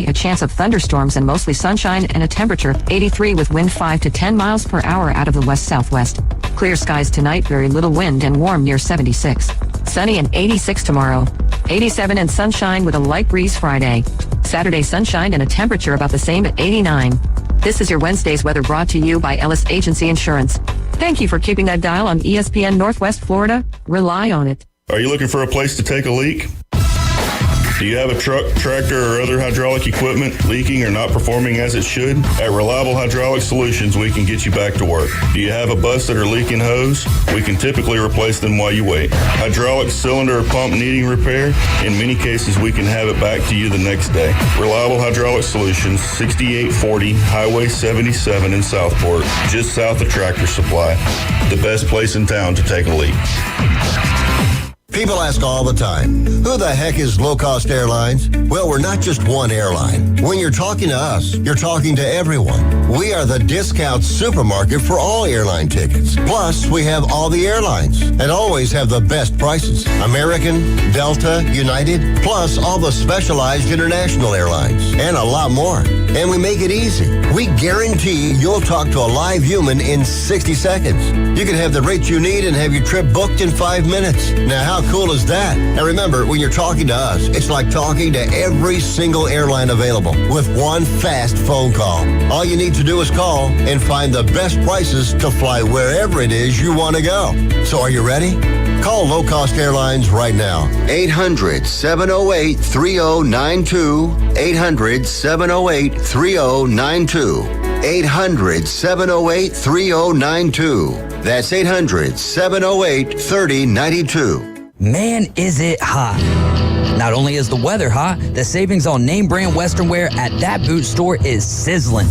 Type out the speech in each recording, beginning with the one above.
Today, a chance of thunderstorms and mostly sunshine and a temperature 83 with wind 5 to 10 miles per hour out of the west-southwest. Clear skies tonight, very little wind and warm near 76. Sunny and 86 tomorrow. 87 and sunshine with a light breeze Friday. Saturday sunshine and a temperature about the same at 89. This is your Wednesday's weather brought to you by Ellis Agency Insurance. Thank you for keeping that dial on ESPN Northwest Florida. Rely on it. Are you looking for a place to take a leak? Do you have a truck, tractor, or other hydraulic equipment leaking or not performing as it should? At Reliable Hydraulic Solutions, we can get you back to work. Do you have a busted or leaking hose? We can typically replace them while you wait. Hydraulic cylinder or pump needing repair? In many cases, we can have it back to you the next day. Reliable Hydraulic Solutions, 6840 Highway 77 in Southport, just south of Tractor Supply. The best place in town to take a leak. People ask all the time, who the heck is Low Cost Airlines? Well, we're not just one airline. When you're talking to us, you're talking to everyone. We are the discount supermarket for all airline tickets. Plus, we have all the airlines and always have the best prices. American, Delta, United, plus all the specialized international airlines and a lot more. And we make it easy. We guarantee you'll talk to a live human in 60 seconds. You can have the rate you need and have your trip booked in 5 minutes. Now, how cool is that? Now remember, when you're talking to us, it's like talking to every single airline available with one fast phone call. All you need to do is call and find the best prices to fly wherever it is you want to go. So are you ready? Call Low Cost Airlines right now. 800-708-3092. 800-708-3092. 800-708-3092. That's 800-708-3092. Man, is it hot. Not only is the weather hot, the savings on name brand Western wear at that boot store is sizzling.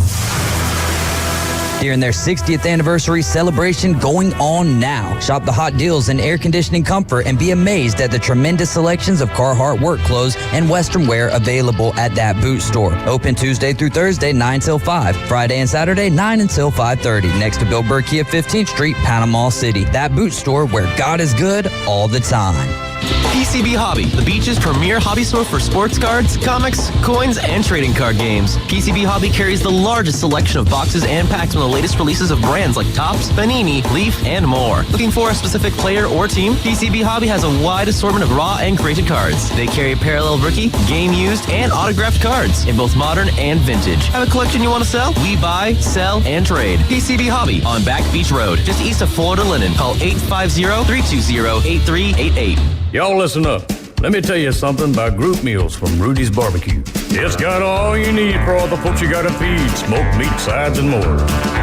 During their 60th anniversary celebration going on now. Shop the hot deals in air conditioning comfort and be amazed at the tremendous selections of Carhartt work clothes and Western wear available at that boot store. Open Tuesday through Thursday, 9 till 5. Friday and Saturday, 9 until 5:30. Next to Bill Berkey at 15th Street, Panama City. That boot store where God is good all the time. PCB Hobby, the beach's premier hobby store for sports cards, comics, coins, and trading card games. PCB Hobby carries the largest selection of boxes and packs from the latest releases of brands like Topps, Panini, Leaf, and more. Looking for a specific player or team? PCB Hobby has a wide assortment of raw and graded cards. They carry parallel rookie, game used, and autographed cards in both modern and vintage. Have a collection you want to sell? We buy, sell, and trade. PCB Hobby on Back Beach Road, just east of Florida Linen. Call 850-320-8388. Y'all listen up. Let me tell you something about group meals from Rudy's Barbecue. It's got all you need for all the folks you gotta feed, smoked meat, sides, and more.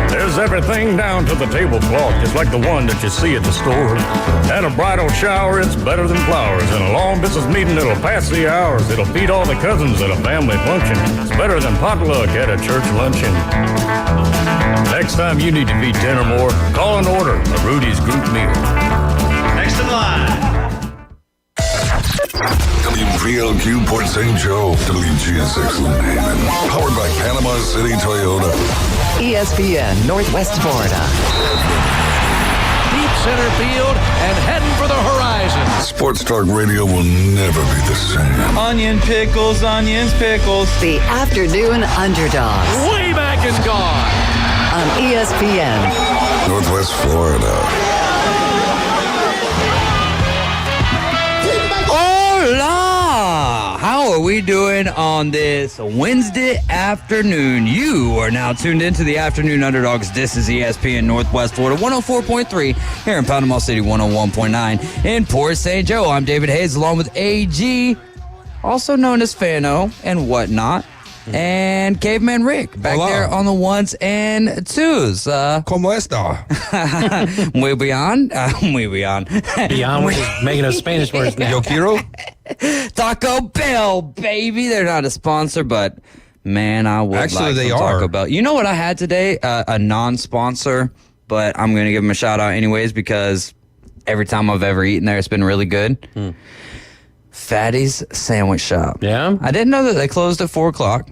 There's everything down to the tablecloth, just like the one that you see at the store. At a bridal shower, it's better than flowers. In a long business meeting, it'll pass the hours. It'll feed all the cousins at a family function. It's better than potluck at a church luncheon. Next time you need to feed 10 or more, call and order a Rudy's group meal. Next in line. WVLQ Port St. Joe, WGSX Haven, powered by Panama City Toyota. ESPN Northwest Florida. Deep center field and heading for the horizon. Sports Talk Radio will never be the same. Onion pickles, onions, pickles. The Afternoon Underdogs. Way back and gone. On ESPN Northwest Florida. Hola! How are we doing on this Wednesday afternoon? You are now tuned into the Afternoon Underdogs. This is ESPN Northwest Florida, 104.3 here in Panama City, 101.9 in Port St. Joe. I'm David Hayes along with AG, also known as Fano and whatnot. And Caveman Rick back Hola. there on the ones and twos. ¿Cómo está? Muy bien. Muy bien. Beyond, we're just making those Spanish words now. Yo quiero. Taco Bell, baby. They're not a sponsor, but man, I would Actually, like they some are. Taco Bell. You know what I had today? A non-sponsor, but I'm going to give them a shout out anyways because every time I've ever eaten there, it's been really good. Fatty's Sandwich Shop. Yeah? I didn't know that they closed at 4 o'clock.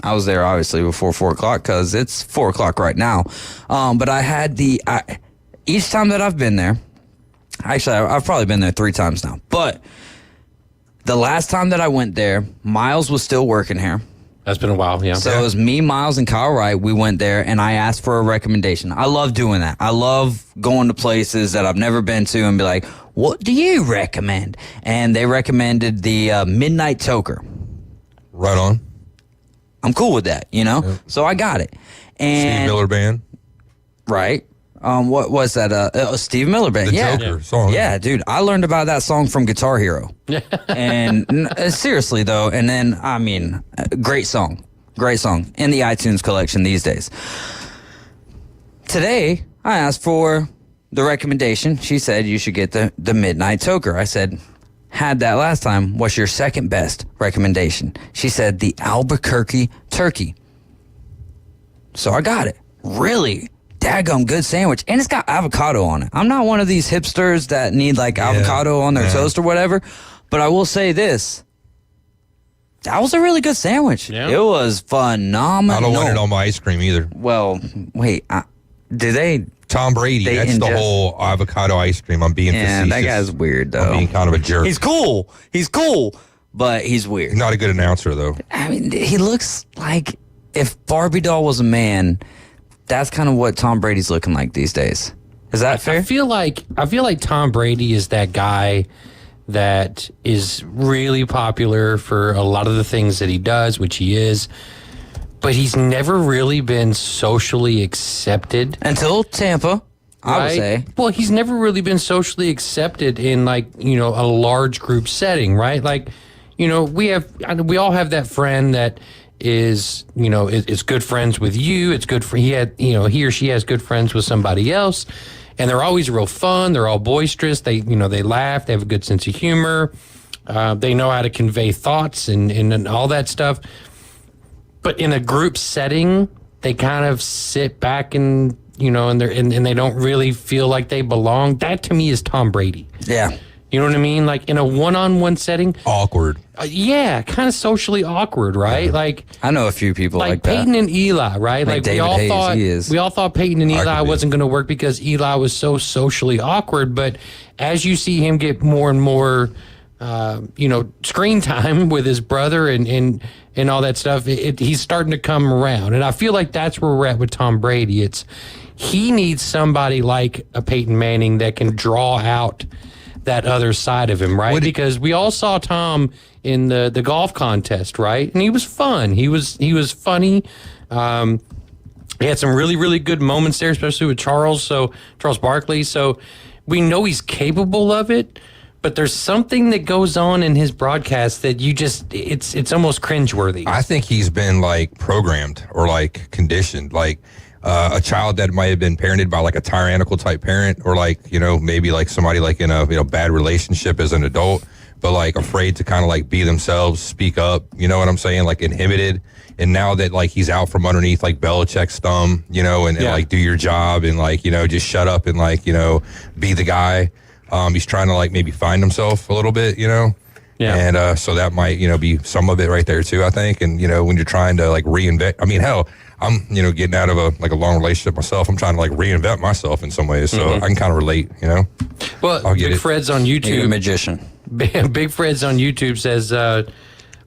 I was there obviously before 4 o'clock because it's 4 o'clock right now. But I had each time that I've been there, actually I've probably been there 3 times now, but the last time that I went there, Miles was still working here. That's been a while, yeah. So it was me, Miles, and Kyle Wright. We went there, and I asked for a recommendation. I love doing that. I love going to places that I've never been to and be like, what do you recommend? And they recommended the Midnight Toker. Right on. I'm cool with that, you know? Yep. So I got it. And Steve Miller Band. Right. What was that? Steve Miller Band. The Yeah. Joker song. Yeah, dude. I learned about that song from Guitar Hero. And seriously, though, and then, I mean, great song. Great song. In the iTunes collection these days. Today, I asked for the recommendation. She said you should get the Midnight Toker. I said, had that last time. What's your second best recommendation? She said the Albuquerque Turkey. So I got it. Really daggum good sandwich. And it's got avocado on it. I'm not one of these hipsters that need like avocado on their toast or whatever. But I will say this. That was a really good sandwich. Yeah. It was phenomenal. I don't want it on my ice cream either. Well, wait. Do they? Tom Brady. That's the whole avocado ice cream. I'm being facetious. That guy's weird, though. I'm being kind of a jerk. He's cool. He's cool. But he's weird. He's not a good announcer, though. I mean, he looks like if Barbie doll was a man, that's kind of what Tom Brady's looking like these days. Is that fair? I feel like Tom Brady is that guy that is really popular for a lot of the things that he does, which he is, but he's never really been socially accepted. Until Tampa, I would say. Well, he's never really been socially accepted in like, you know, a large group setting, right? Like, you know, we all have that friend that is, you know, is good friends with you. It's good for, he or she has good friends with somebody else. And they're always real fun. They're all boisterous. They laugh. They have a good sense of humor. They know how to convey thoughts and all that stuff. But in a group setting, they kind of sit back and, you know, and they don't really feel like they belong. That to me is Tom Brady. Yeah. You know what I mean? Like in a one-on-one setting. Awkward. Yeah, kind of socially awkward, right? Like I know a few people like that. Peyton and Eli, right? Like David Hayes, we all thought Peyton and Eli wasn't going to work because Eli was so socially awkward. But as you see him get more and more, screen time with his brother and all that stuff, he's starting to come around. And I feel like that's where we're at with Tom Brady. He needs somebody like a Peyton Manning that can draw out that other side of him, right? Because we all saw Tom in the golf contest, right? And he was fun. He was funny. He had some really, really good moments there, especially with Charles Barkley. So we know he's capable of it, but there's something that goes on in his broadcast that it's almost cringeworthy. I think he's been like programmed or like conditioned, like a child that might have been parented by like a tyrannical type parent, or like, you know, maybe like somebody like in a bad relationship as an adult, but like afraid to kind of like be themselves, speak up, you know what I'm saying, like inhibited. And now that like he's out from underneath like Belichick's thumb, you know, and like do your job and like, you know, just shut up and like, you know, be the guy. He's trying to like maybe find himself a little bit, you know. Yeah. And so that might, you know, be some of it right there too, I think. And, you know, when you're trying to like reinvent, I mean, hell, I'm, you know, getting out of a long relationship myself. I'm trying to like reinvent myself in some ways. So I can kind of relate, you know. Well, Big Fred's on YouTube. You're a magician. Big Fred's on YouTube says,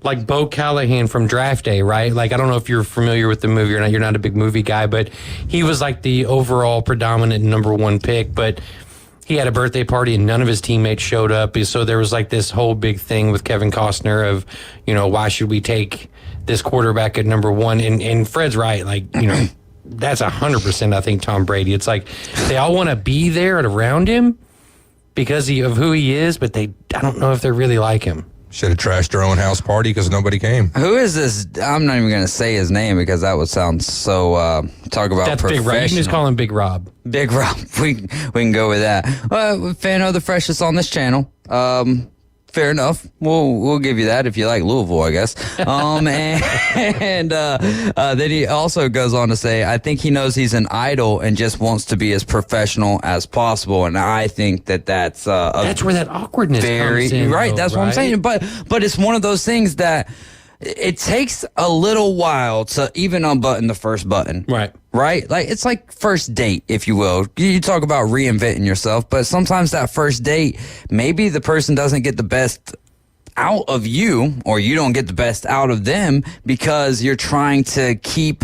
like Bo Callahan from Draft Day, right? Like, I don't know if you're familiar with the movie or not. You're not a big movie guy, but he was like the overall predominant number one pick. But he had a birthday party and none of his teammates showed up. So there was like this whole big thing with Kevin Costner of, you know, why should we take this quarterback at number one? And Fred's right. Like, you know, that's 100%, I think, Tom Brady. It's like they all want to be there and around him because of who he is, but I don't know if they really like him. Should have trashed their own house party because nobody came. Who is this? I'm not even going to say his name because that would sound so, talk about that's professional. Big Rob. You can just call him Big Rob. Big Rob. We can go with that. Fan of the freshest on this channel. Fair enough. We'll give you that if you like Louisville, I guess. And then he also goes on to say, I think he knows he's an idol and just wants to be as professional as possible. And I think that's where that awkwardness comes in. Right. Though, that's what I'm saying. But it's one of those things that it takes a little while to even unbutton the first button. Right. Right? Like, it's like first date, if you will. You talk about reinventing yourself, but sometimes that first date, maybe the person doesn't get the best out of you, or you don't get the best out of them because you're trying to keep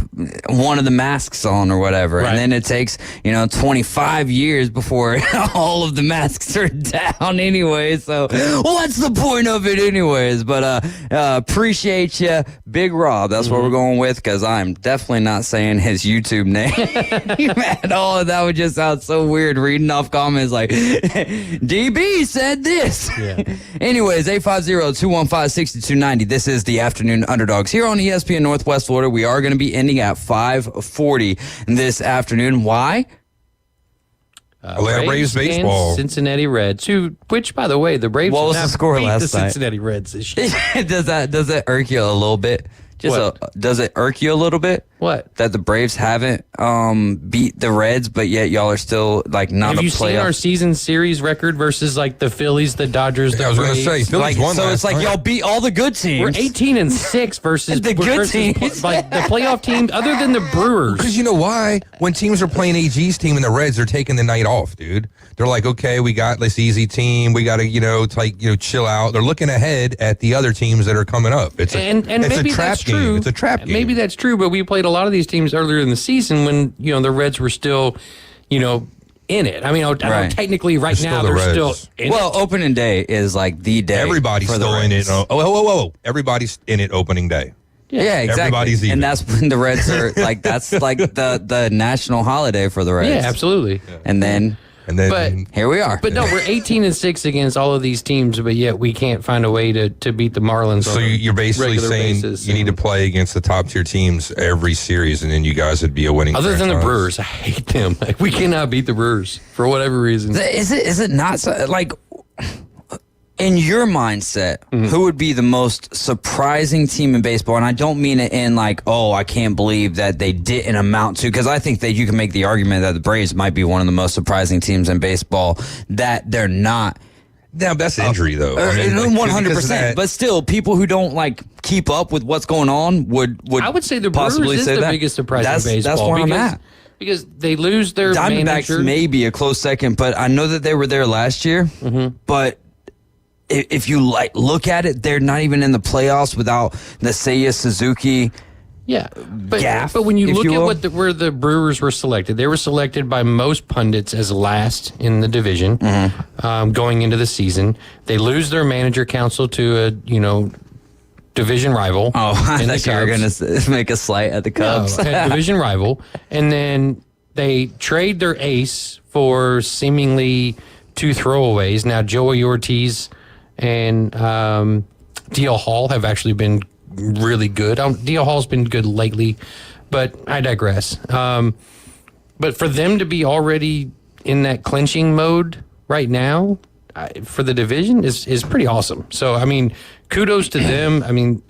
one of the masks on or whatever. Right. And then it takes, 25 years before all of the masks are down anyway. So what's the point of it anyways? But appreciate you, Big Rob. That's what we're going with, because I'm definitely not saying his YouTube name. Man, all of that would just sound so weird reading off comments like, DB said this. Yeah. Anyways, 850-215-6290. This is the Afternoon Underdogs here on ESPN Northwest Florida. We are going to be ending at 5:40 this afternoon. Why? Atlanta Braves baseball. And Cincinnati Reds. Which, by the way, the Braves. What was have the score beat last the night? Cincinnati Reds this year. does it irk you a little bit? Does it irk you a little bit? What? That the Braves haven't beat the Reds, but yet y'all are still not Have a you seen our playoff. season series record versus like the Phillies, the Dodgers, the I was going to Braves? say, Phillies won So last it's like night. y'all beat all the good teams. We're 18-6 versus The good versus, teams. like the playoff team, other than the Brewers. Because you know why? When teams are playing AG's team and the Reds, they're taking the night off, dude. They're like, okay, we got this easy team. We got to, chill out. They're looking ahead at the other teams that are coming up. It's And it's maybe a trap that's game. true. It's a trap game. Maybe that's true, but we played a lot of these teams earlier in the season when the Reds were still, in it. I mean, I know Right. technically right They're now still the they're still Reds. in Well, it. opening day is like the day. Everybody's for the still in it. Reds. Whoa. Everybody's in it opening day. Yeah, exactly. Everybody's even. And that's when the Reds are that's like the national holiday for the Reds. Yeah, absolutely. And then But here we are. But no, we're 18-6 against all of these teams, but yet we can't find a way to beat the Marlins. So on a you're basically regular saying basis. you need to play against the top tier teams every series, and then you guys would be a winning. Other than the franchise. Brewers, I hate them. Like, we cannot beat the Brewers for whatever reason. Is it not so, like in your mindset, who would be the most surprising team in baseball? And I don't mean it in like, oh, I can't believe that they didn't amount to, because I think that you can make the argument that the Braves might be one of the most surprising teams in baseball, that they're not. Yeah, that's injury though. I mean, like, 100%. because of that- But still, people who don't keep up with what's going on would I would say the Brewers possibly is say the that. biggest surprise in baseball. That's where I'm because, at. Because they lose their Diamondbacks manager. may be a close second, but I know that they were there last year. But if you look at it, they're not even in the playoffs without the Seiya Suzuki. Yeah, but gaff, but when you if look you at will. where the Brewers were selected, they were selected by most pundits as last in the division going into the season. They lose their manager council to a division rival. Oh, I in the thought you were going Cubs. to make a slight at the Cubs. No, a division rival, and then they trade their ace for seemingly two throwaways. Now Joey Ortiz and DL Hall have actually been really good. DL Hall's been good lately, but I digress. But for them to be already in that clinching mode right now for the division is pretty awesome. So, I mean, kudos to them. I mean,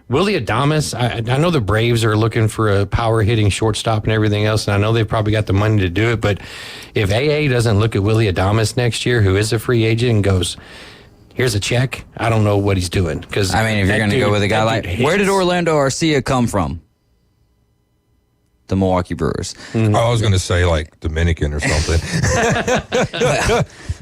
Willie Adames, I know the Braves are looking for a power-hitting shortstop and everything else, and I know they've probably got the money to do it, but if AA doesn't look at Willie Adames next year, who is a free agent, and goes, here's a check, I don't know what he's doing. Because I mean, if you're going to go with a guy like, where did Orlando Arcia come from? The Milwaukee Brewers. I was going to say like Dominican or something.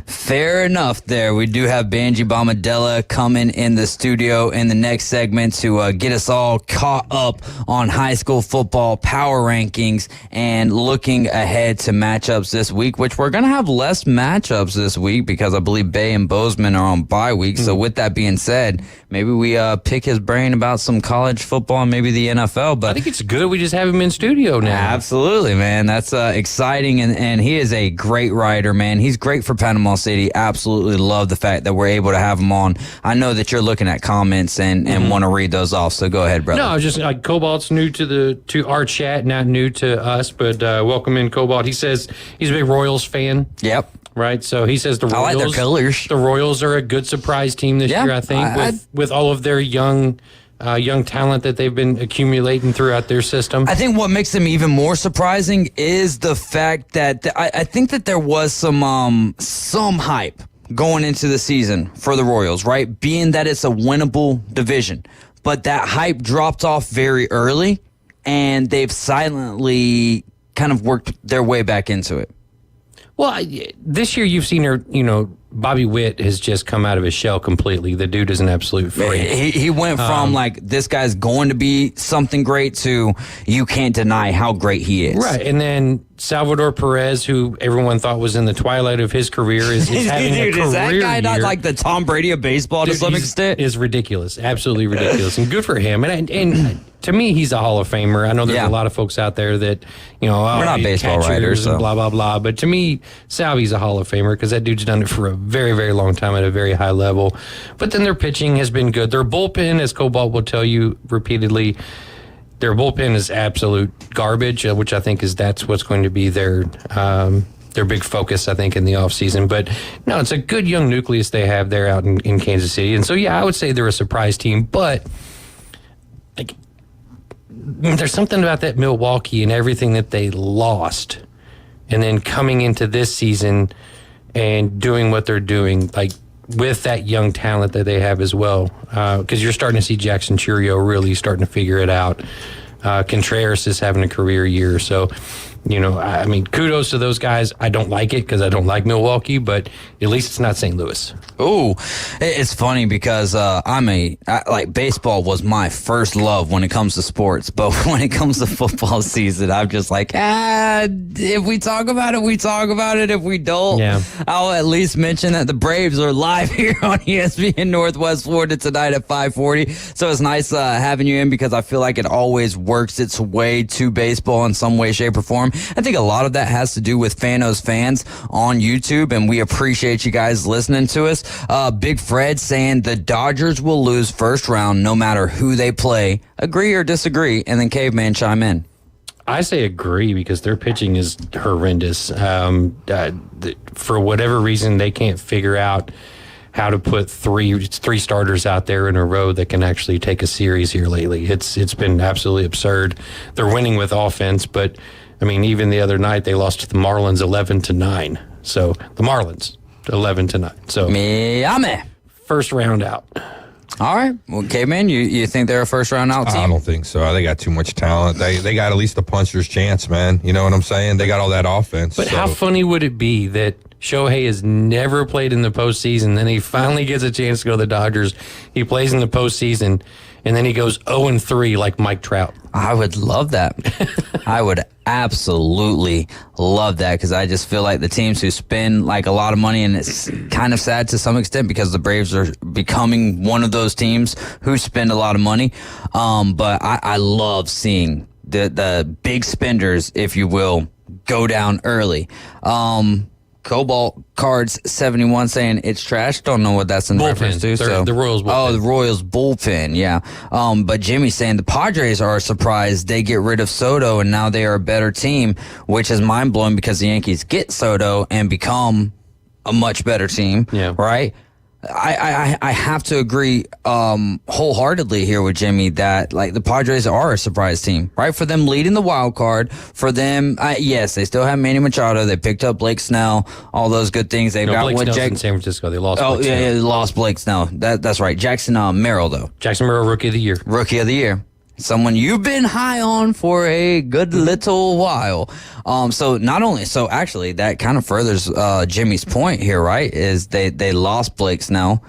Fair enough there. We do have Banji Bomadella coming in the studio in the next segment to get us all caught up on high school football power rankings and looking ahead to matchups this week, which we're going to have less matchups this week because I believe Bay and Bozeman are on bye week. So with that being said, maybe we pick his brain about some college football and maybe the NFL. But I think it's good we just have him in studio now. absolutely, man. That's exciting, and he is a great writer, man. He's great for Panama City. Absolutely love the fact that we're able to have him on. I know that you're looking at comments and want to read those off, so go ahead, brother. No, I was just like Cobalt's new to our chat, not new to us, but welcome in, Cobalt. He says he's a big Royals fan. Yep. Right, so he says the I Royals. like their colors. The Royals are a good surprise team this Yeah, year, I think, with all of their young talent that they've been accumulating throughout their system. I think what makes them even more surprising is the fact that I think that there was some hype going into the season for the Royals, right? Being that it's a winnable division. But that hype dropped off very early, and they've silently kind of worked their way back into it. Well, this year you've seen her, Bobby Witt has just come out of his shell completely. The dude is an absolute freak. He went from this guy's going to be something great to you can't deny how great he is. Right. And then Salvador Perez, who everyone thought was in the twilight of his career, is having a career is that guy year. not like the Tom Brady of baseball to some extent? Is ridiculous. Absolutely ridiculous. And good for him. And to me, he's a Hall of Famer. I know there's a lot of folks out there that, we're not baseball writers, so. And blah, blah, blah. But to me, Salvy's a Hall of Famer because that dude's done it for a very, very long time at a very high level. But then their pitching has been good. Their bullpen, as Cobalt will tell you repeatedly, their bullpen is absolute garbage, which I think that's what's going to be their big focus, I think, in the offseason. But no, it's a good young nucleus they have there out in Kansas City. And so, I would say they're a surprise team. But there's something about that Milwaukee and everything that they lost, and then coming into this season and doing what they're doing, with that young talent that they have as well. Because you're starting to see Jackson Churio really starting to figure it out. Contreras is having a career year. So, kudos to those guys. I don't like it because I don't like Milwaukee, but at least it's not St. Louis. Ooh, it's funny because baseball was my first love when it comes to sports, but when it comes to football season, I'm just like, if we talk about it, we talk about it. If we don't, I'll at least mention that the Braves are live here on ESPN Northwest Florida tonight at 5:40. So it's nice having you in because I feel like it always works its way to baseball in some way, shape, or form. I think a lot of that has to do with Fanos Fans on YouTube, and we appreciate you guys listening to us. Big Fred saying the Dodgers will lose first round no matter who they play. Agree or disagree? And then Caveman chime in. I say agree because their pitching is horrendous. For whatever reason, they can't figure out how to put three starters out there in a row that can actually take a series here lately. It's been absolutely absurd. They're winning with offense, but even the other night they lost to the Marlins 11-9. So the Marlins 11-9. So first round out. All right. Well, Caveman, you think they're a first round out team? I don't think so. They got too much talent. They got at least a puncher's chance, man. You know what I'm saying? They got all that offense. But how funny would it be that Shohei has never played in the postseason, then he finally gets a chance to go to the Dodgers. He plays in the postseason, and then he goes 0-3 like Mike Trout. I would love that. I would absolutely love that because I just feel like the teams who spend a lot of money, and it's kind of sad to some extent because the Braves are becoming one of those teams who spend a lot of money. But I love seeing the big spenders, if you will, go down early. Cobalt Cards 71 saying it's trash. Don't know what that's in reference to. So the Royals bullpen. Oh, the Royals bullpen, yeah. But Jimmy's saying the Padres are surprised they get rid of Soto and now they are a better team, which is mind blowing because the Yankees get Soto and become a much better team. Yeah. Right? I have to agree wholeheartedly here with Jimmy that the Padres are a surprise team, right? For them leading the wild card, for them, yes, they still have Manny Machado. They picked up Blake Snell, all those good things. They've got Blake Snell's in San Francisco. They lost. Blake Snell. Yeah, they lost Blake Snell. That's right. Jackson Merrill though. Jackson Merrill, Rookie of the Year. Rookie of the Year. Someone you've been high on for a good little while. So actually that kind of furthers Jimmy's point here, right? Is they lost Blake Snell,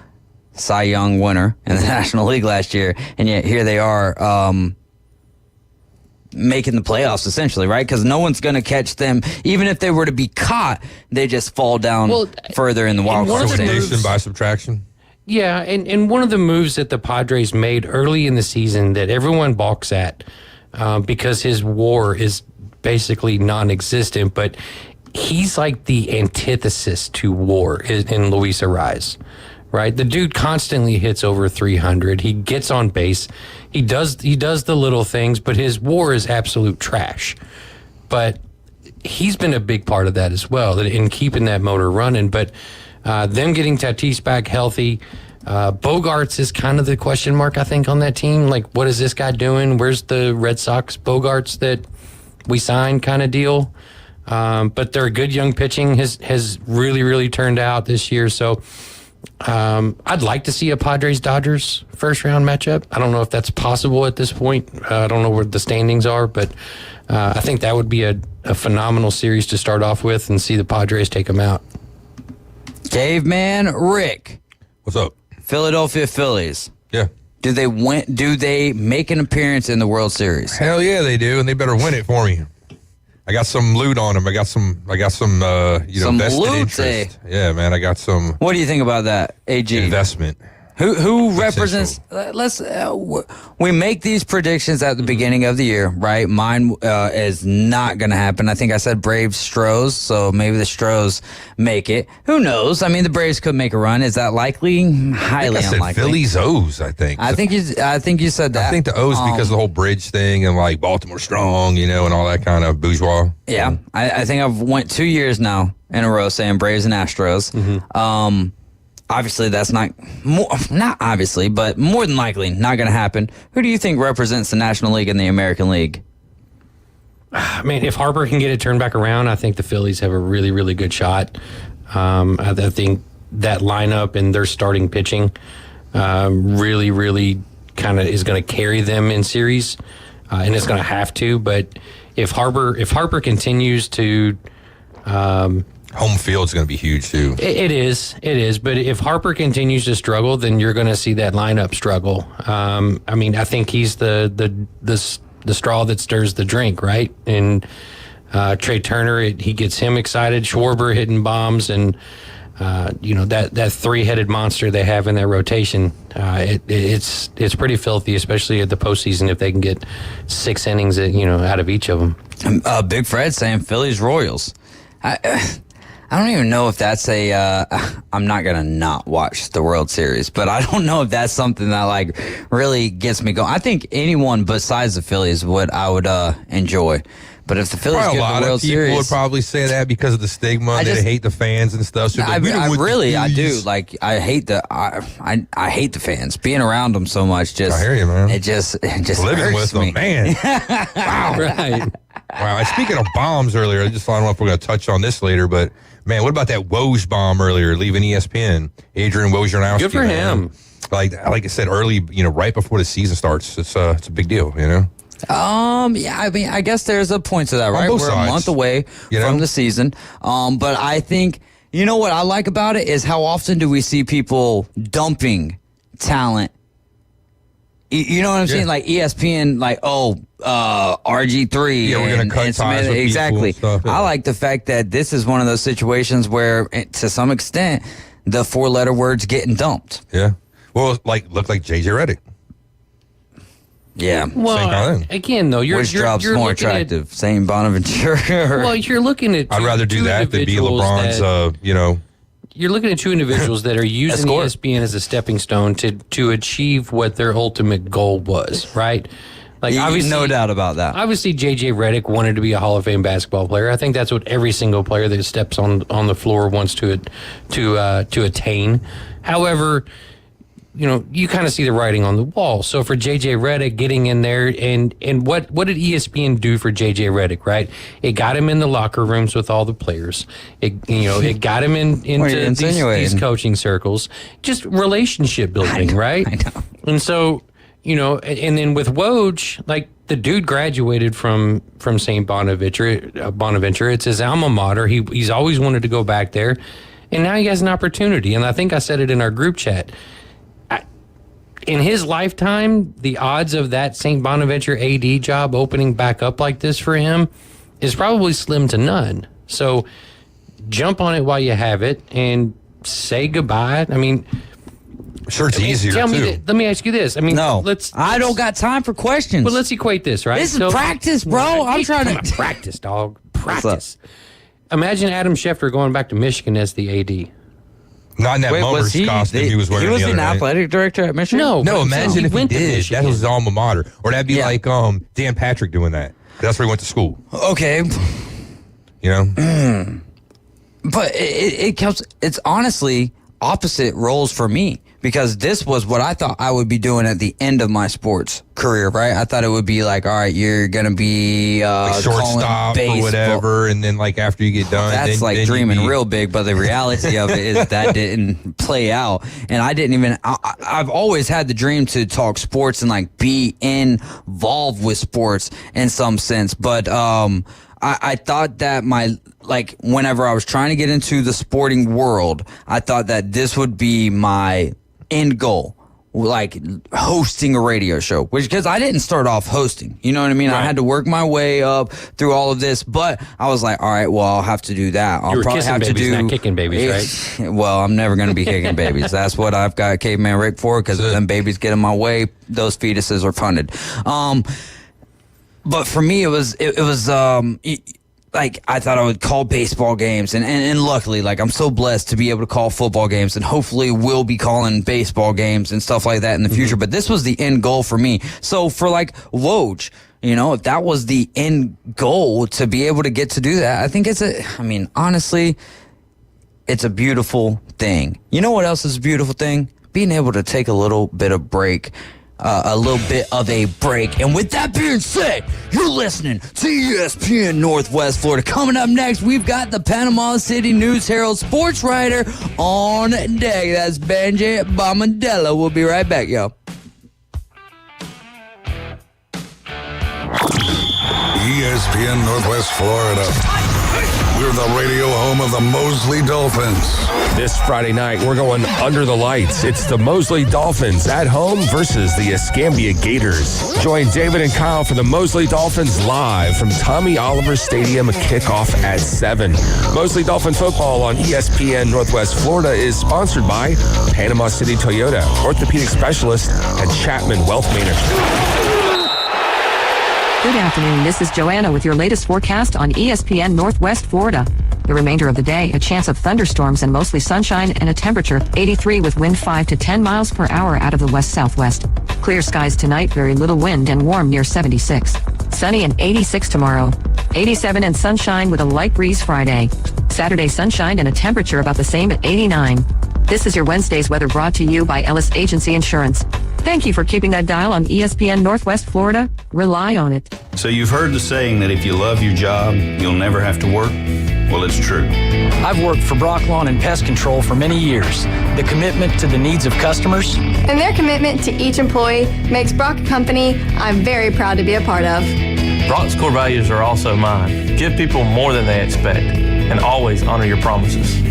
Cy Young winner in the National League last year, and yet here they are making the playoffs essentially, right? Because no one's going to catch them. Even if they were to be caught, they just fall down further in the wild card stage. Elimination by subtraction. Yeah, and one of the moves that the Padres made early in the season that everyone balks at because his WAR is basically non-existent, but he's like the antithesis to WAR in Luis Arraez, right? The dude constantly hits over 300. He gets on base. He does the little things, but his WAR is absolute trash. But he's been a big part of that as well in keeping that motor running. But them getting Tatis back healthy. Bogarts is kind of the question mark, I think, on that team. What is this guy doing? Where's the Red Sox Bogarts that we signed kind of deal? But their good young pitching has really, really turned out this year. So I'd like to see a Padres-Dodgers first-round matchup. I don't know if that's possible at this point. I don't know where the standings are, but I think that would be a phenomenal series to start off with and see the Padres take them out. Caveman Rick. What's up? Philadelphia Phillies. Yeah. Do they make an appearance in the World Series? Hell yeah, they do, and they better win it for me. I got some loot on them. I got some Some vested loot, interest. Yeah, man, I got some What do you think about that, AG? investment. Who represents? We make these predictions at the beginning of the year, right? Mine is not going to happen. I think I said Braves Stros, so maybe the Stros make it. Who knows? I mean, the Braves could make a run. Is that likely? Highly I said unlikely. Phillies O's, I think. I think you said that. I think the O's because of the whole bridge thing and like Baltimore strong, and all that kind of bourgeois. Yeah, I think I've went 2 years now in a row saying Braves and Astros. Obviously, that's not obviously, but more than likely not going to happen. Who do you think represents the National League and the American League? I mean, if Harper can get it turned back around, I think the Phillies have a really, really good shot. I think that lineup and their starting pitching really, really kind of is going to carry them in series, and it's going to have to. But if Harper continues to home field's going to be huge too. It is. But if Harper continues to struggle, then you're going to see that lineup struggle. I mean, I think he's the straw that stirs the drink, right? And Trey Turner, he gets him excited. Schwarber hitting bombs, and that three-headed monster they have in their rotation. It's pretty filthy, especially at the postseason if they can get 6 innings, out of each of them. Big Fred saying Phillies Royals. I don't even know if that's I'm not going to not watch the World Series, but I don't know if that's something that really gets me going. I think anyone besides the Phillies I would enjoy. But if the Phillies get the World Series, a lot of people would probably say that because of the stigma. They hate the fans and stuff. So I do. I hate I hate the fans. Being around them so much, I hear you, man. It just living hurts with me. them, man. Wow. Right. Wow. Speaking of bombs earlier, I don't know if we're going to touch on this later, but man, what about that Woj bomb earlier, leaving ESPN? Adrian Wojnarowski. Good for him. Like I said early, right before the season starts, it's a big deal, Yeah, I mean, I guess there's a point to that, right? We're a month away from the season. But I think, what I like about it is how often do we see people dumping talent? You know what I'm saying? Like ESPN, RG3. Yeah, we're going to cut ties with exactly. People and stuff, yeah. I like the fact that this is one of those situations where, to some extent, the 4-letter word's getting dumped. Yeah. Well, look like JJ Redick. Yeah. Well, again, though, which drop's more attractive, St. Bonaventure? Well, you're looking at. I'd rather do that than be LeBron's. You're looking at two individuals that are using ESPN as a stepping stone to achieve what their ultimate goal was, right? Obviously, no doubt about that. Obviously, JJ Redick wanted to be a Hall of Fame basketball player. I think that's what every single player that steps on the floor wants to attain. However, you kind of see the writing on the wall. So for JJ Redick getting in there, and what did ESPN do for JJ Redick, right? It got him in the locker rooms with all the players. It got him into these coaching circles. Just relationship building, right? I know. And so, and then with Woj, the dude graduated from St. Bonaventure. It's his alma mater. He's always wanted to go back there, and now he has an opportunity. And I think I said it in our group chat. In his lifetime, the odds of that St. Bonaventure AD job opening back up like this for him is probably slim to none. So jump on it while you have it and say goodbye. I mean, sure, it's easier too. Let me ask you this. I mean, I don't got time for questions. But let's equate this, right? This is practice, bro. I'm trying to practice, dog. Practice. Imagine Adam Schefter going back to Michigan as the AD. Not in that Mummers costume he was wearing. He was the an other athletic director at Michigan? No, imagine if he did. That was his alma mater. Or that'd be like Dan Patrick doing that. That's where he went to school. Okay. But it's honestly opposite roles for me because this was what I thought I would be doing at the end of my sports career, right? I thought it would be like, all right, you're going to be shortstop or whatever, and then like after you get done, that's like dreaming real big, but the reality of it is that didn't play out. And I didn't even, I've always had the dream to talk sports and like be involved with sports in some sense, but I thought that whenever I was trying to get into the sporting world, I thought that this would be my end goal, like hosting a radio show, because I didn't start off hosting, you know what I mean? Right. I had to work my way up through all of this, but I was like, all right, well, I'll have to do that. I'll probably have to do not kicking babies, right? Well, I'm never going to be kicking babies. That's what I've got Caveman Rick for, because if them babies get in my way, those fetuses are funded. But for me, it was like I thought I would call baseball games, and luckily, like I'm so blessed to be able to call football games, and hopefully we'll be calling baseball games and stuff like that in the future. But this was the end goal for me. So for like Woj, you know, if that was the end goal to be able to get to do that, I think honestly, it's a beautiful thing. You know what else is a beautiful thing? Being able to take a little bit of break. And with that being said, you're listening to ESPN Northwest Florida. Coming up next, we've got the Panama City News Herald sports writer on deck. That's Benji Bombadella. We'll be right back, y'all. ESPN Northwest Florida. We're the radio home of the Mosley Dolphins. This Friday night, we're going under the lights. It's the Mosley Dolphins at home versus the Escambia Gators. Join David and Kyle for the Mosley Dolphins live from Tommy Oliver Stadium, a kickoff at 7. Mosley Dolphin football on ESPN Northwest Florida is sponsored by Panama City Toyota, orthopedic specialist, and Chapman Wealth Management. Good afternoon, this is Joanna with your latest forecast on ESPN Northwest Florida. The remainder of the day, a chance of thunderstorms and mostly sunshine and a temperature 83 with wind 5 to 10 miles per hour out of the west-southwest. Clear skies tonight, very little wind and warm near 76. Sunny and 86 tomorrow. 87 and sunshine with a light breeze Friday. Saturday sunshine and a temperature about the same at 89. This is your Wednesday's weather brought to you by Ellis Agency Insurance. Thank you for keeping that dial on ESPN Northwest Florida. Rely on it. So you've heard the saying that if you love your job, you'll never have to work? Well, it's true. I've worked for Brock Lawn and Pest Control for many years. The commitment to the needs of customers and their commitment to each employee makes Brock a company I'm very proud to be a part of. Brock's core values are also mine. Give people more than they expect and always honor your promises.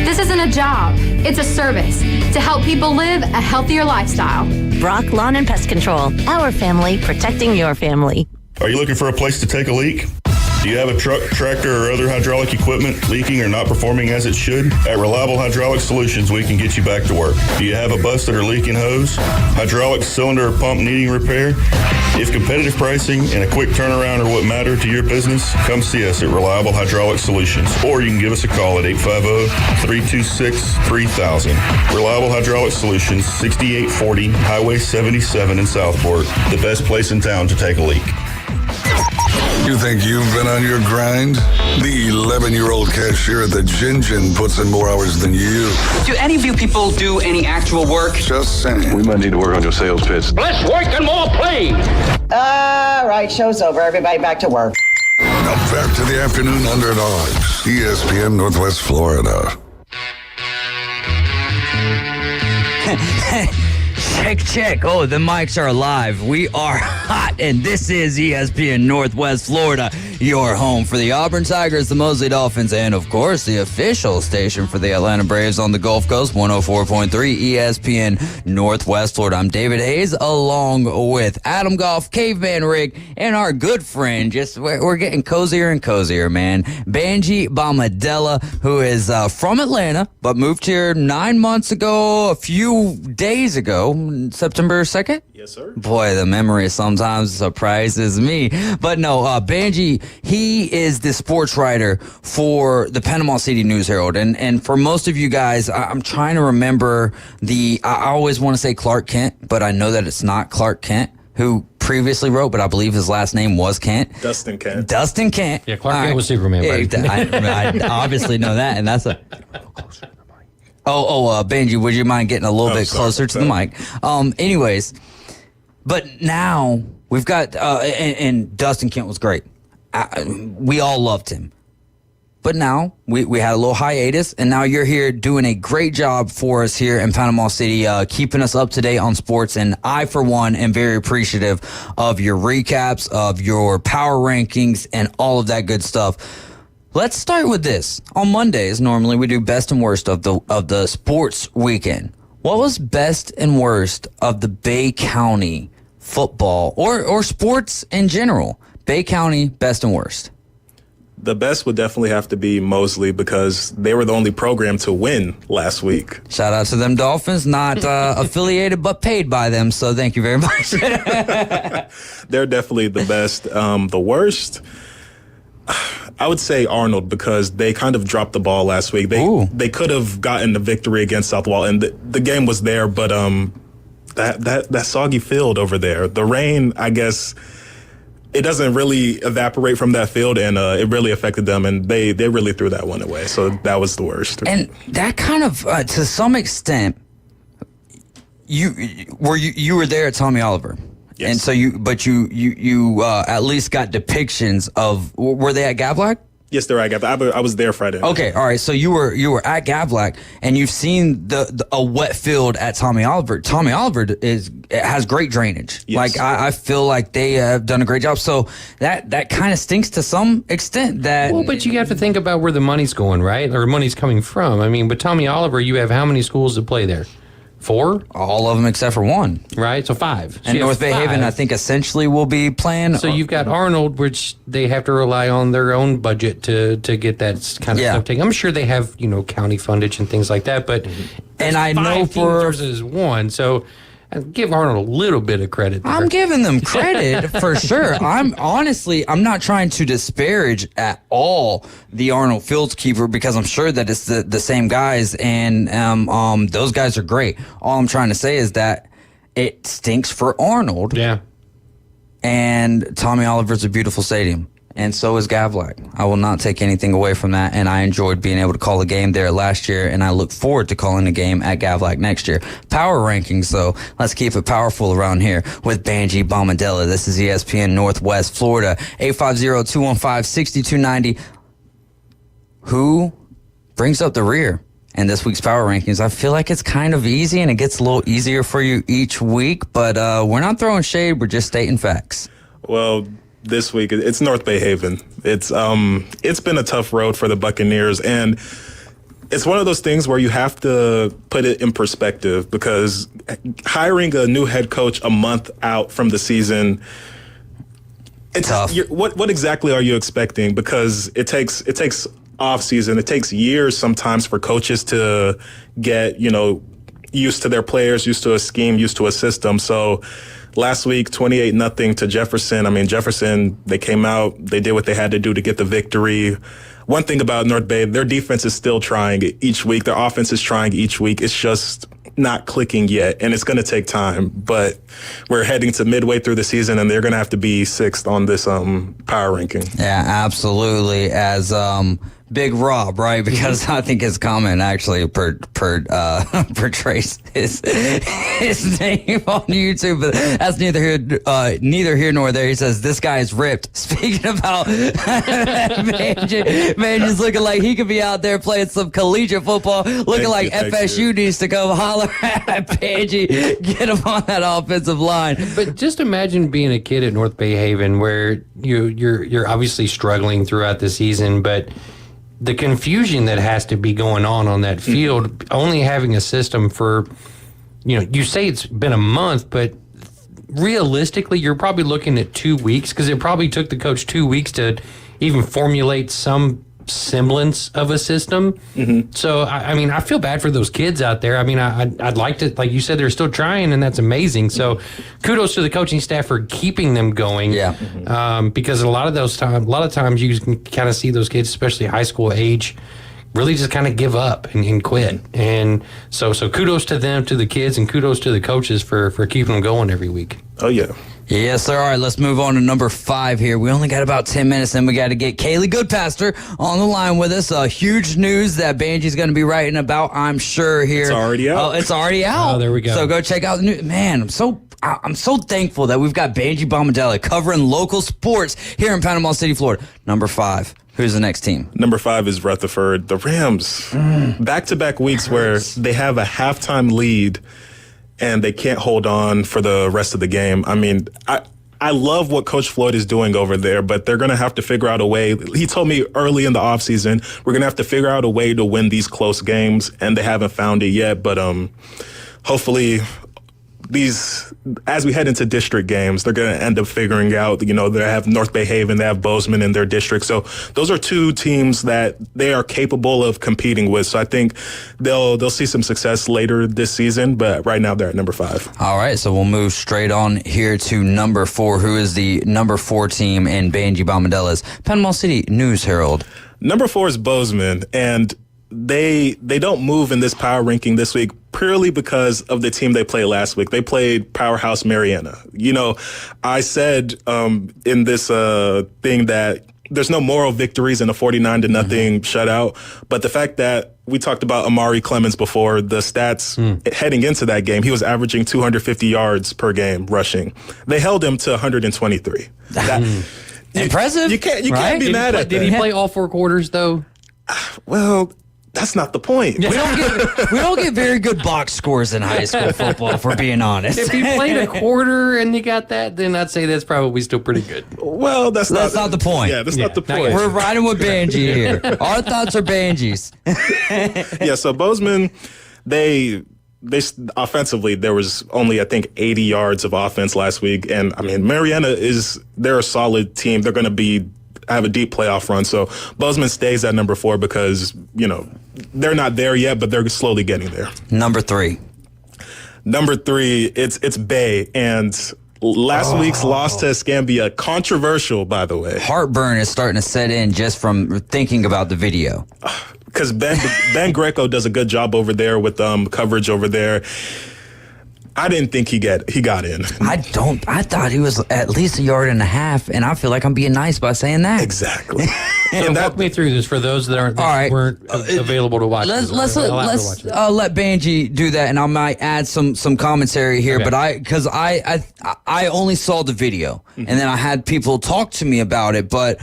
This isn't a job, it's a service to help people live a healthier lifestyle. Brock Lawn and Pest Control, our family protecting your family. Are you looking for a place to take a leak? Do you have a truck, tractor, or other hydraulic equipment leaking or not performing as it should? At Reliable Hydraulic Solutions, we can get you back to work. Do you have a busted or leaking hose? Hydraulic cylinder or pump needing repair? If competitive pricing and a quick turnaround are what matter to your business, come see us at Reliable Hydraulic Solutions. Or you can give us a call at 850-326-3000. Reliable Hydraulic Solutions, 6840 Highway 77 in Southport. The best place in town to take a leak. You think you've been on your grind? The 11-year-old cashier at the Gin Gin puts in more hours than you. Do any of you people do any actual work? Just saying. We might need to work on your sales pitch. Less work and more play. All right, show's over. Everybody back to work. Now back to the Afternoon Underdogs. ESPN Northwest Florida. Check. Oh, the mics are live. We are hot, and this is ESPN Northwest Florida, your home for the Auburn Tigers, the Mosley Dolphins, and, of course, the official station for the Atlanta Braves on the Gulf Coast, 104.3 ESPN Northwest Florida. I'm David Hayes, along with Adam Goff, Caveman Rick, and our good friend, we're getting cozier and cozier, man, Benji Bombadella, who is from Atlanta, but moved here 9 months ago, a few days ago, September 2nd? Yes, sir. Boy, the memory sometimes surprises me. But no, Benji, he is the sports writer for the Panama City News Herald. And for most of you guys, I'm trying to remember I always want to say Clark Kent, but I know that it's not Clark Kent, who previously wrote, but I believe his last name was Kent. Dustin Kent. Yeah, Clark Kent was Superman. I obviously know that, and that's a... Benji, would you mind getting a little bit closer to the mic? Anyways, but now we've got, and Dustin Kent was great. We all loved him. But now we had a little hiatus, and now you're here doing a great job for us here in Panama City, keeping us up to date on sports. And I, for one, am very appreciative of your recaps, of your power rankings, and all of that good stuff. Let's start with this. On Mondays, normally we do best and worst of the sports weekend. What was best and worst of the Bay County football or sports in general? Bay County, best and worst. The best would definitely have to be Mosley because they were the only program to win last week. Shout out to them Dolphins, not affiliated but paid by them, so thank you very much. They're definitely the best. The worst, I would say Arnold because they kind of dropped the ball last week. They could have gotten the victory against Southwall, and the game was there, but that soggy field over there, the rain, I guess, it doesn't really evaporate from that field, and it really affected them, and they really threw that one away. So that was the worst. And that kind of, to some extent, you were there at Tommy Oliver. Yes. And so you at least got depictions of, were they at Gavlac? Yes, they're at Gavlac. I was there Friday night. Okay, all right. So you were at Gavlac, and you've seen a wet field at Tommy Oliver. Tommy Oliver has great drainage. Yes. Like I feel like they have done a great job. So that kind of stinks to some extent. Well, but you have to think about where the money's going, right? Or money's coming from. I mean, with Tommy Oliver, you have how many schools that play there? 4? All of them except for 1. Right, so 5. So and North Bay Haven, I think, essentially will be playing. So you've got Arnold, which they have to rely on their own budget to get that kind of stuff taken. I'm sure they have, county fundage and things like that, but and I know for versus 1, so give Arnold a little bit of credit there. I'm giving them credit for sure. I'm not trying to disparage at all the Arnold Fields keeper because I'm sure that it's the same guys and those guys are great. All I'm trying to say is that it stinks for Arnold. Yeah. And Tommy Oliver's a beautiful stadium. And so is Gavlac. I will not take anything away from that. And I enjoyed being able to call a game there last year. And I look forward to calling a game at Gavlac next year. Power rankings, though. Let's keep it powerful around here with Banji Bombadilla. This is ESPN Northwest Florida. 850-215-6290. Who brings up the rear in this week's power rankings? I feel like it's kind of easy and it gets a little easier for you each week. But we're not throwing shade. We're just stating facts. Well, this week it's North Bay Haven. It's been a tough road for the Buccaneers, and it's one of those things where you have to put it in perspective because hiring a new head coach a month out from the season, it's tough. What exactly are you expecting? Because it takes off season. It takes years sometimes for coaches to get used to their players, used to a scheme, used to a system. So last week, 28-0 to Jefferson. I mean, Jefferson, they came out, they did what they had to do to get the victory. One thing about North Bay, their defense is still trying each week. Their offense is trying each week. It's just not clicking yet, and it's going to take time. But we're heading to midway through the season, and they're going to have to be 6th on this power ranking. Yeah, absolutely. As Big Rob, right? Because I think his comment actually portrays his name on YouTube, but that's neither here nor there. He says this guy is ripped. Speaking about Manji's looking like he could be out there playing some collegiate football, looking like FSU needs to go holler at Manji, get him on that offensive line. But just imagine being a kid at North Bay Haven where you're obviously struggling throughout the season, but the confusion that has to be going on that field, only having a system for, you say it's been a month, but realistically, you're probably looking at 2 weeks because it probably took the coach 2 weeks to even formulate some semblance of a system. Mm-hmm. So, I mean, I feel bad for those kids out there. I mean, I'd like to, like you said, they're still trying, and that's amazing. So, kudos to the coaching staff for keeping them going. Yeah. Because a lot of times you can kind of see those kids, especially high school age, really just kind of give up and quit. And so kudos to them, to the kids, and kudos to the coaches for keeping them going every week. Oh, yeah. Yes, sir. All right, let's move on to number 5 here. We only got about 10 minutes, and we got to get Kaylee Goodpaster on the line with us. Huge news that Banji's going to be writing about, I'm sure, here. It's already out. Oh, it's already out. Oh, there we go. So go check out the new. Man, I'm so thankful that we've got Banji Bombadella covering local sports here in Panama City, Florida. Number 5. Who's the next team? Number 5 is Rutherford. The Rams. Back-to-back weeks where they have a halftime lead and they can't hold on for the rest of the game. I mean, I love what Coach Floyd is doing over there, but they're going to have to figure out a way. He told me early in the offseason, we're going to have to figure out a way to win these close games, and they haven't found it yet. But hopefully as we head into district games, they're going to end up figuring out, they have North Bay Haven, they have Bozeman in their district. So those are 2 teams that they are capable of competing with. So I think they'll see some success later this season, but right now they're at number 5. All right, so we'll move straight on here to number 4, who is the number 4 team in Banji Bombadella's Panama City News Herald. Number 4 is Bozeman, and they don't move in this power ranking this week purely because of the team they played last week. They played Powerhouse Mariana. I said in this thing that there's no moral victories in a 49-0 shutout, but the fact that we talked about Amari Clemens before, the stats heading into that game, he was averaging 250 yards per game rushing. They held him to 123. Impressive. You can't be mad at that. Did he play all 4 quarters though? Well, that's not the point. We don't get very good box scores in high school football, if we're being honest. If he played a quarter and he got that, then I'd say that's probably still pretty good. Well, that's not the point. Yeah, that's not the point. We're riding with Banji here. Our thoughts are Banji's. Yeah, so Bozeman, they offensively, there was only, I think, 80 yards of offense last week. And, I mean, Mariana they're a solid team. They're going to have a deep playoff run. So Bozeman stays at number 4 because, they're not there yet, but they're slowly getting there. Number 3, it's Bay. And last week's loss to Escambia, controversial, by the way. Heartburn is starting to set in just from thinking about the video. Because Ben Greco does a good job over there with coverage over there. I didn't think he got in. I thought he was at least 1.5 yards, and I feel like I'm being nice by saying that. Exactly. So walk me through this for those that weren't available to watch. Let's let Banji do that, and I might add some commentary here. Okay. But because I only saw the video, and then I had people talk to me about it. But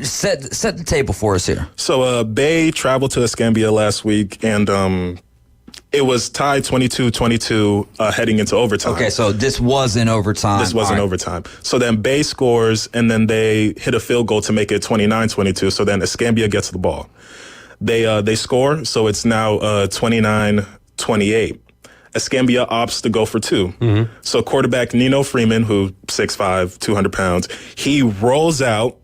set the table for us here. So Bay traveled to Escambia last week, and it was tied 22-22 heading into overtime. Okay, so this was in overtime. This was in overtime. So then Bay scores, and then they hit a field goal to make it 29-22. So then Escambia gets the ball. They score, so it's now 29-28. Escambia opts to go for 2. So quarterback Nino Freeman, who 6'5", 200 pounds, he rolls out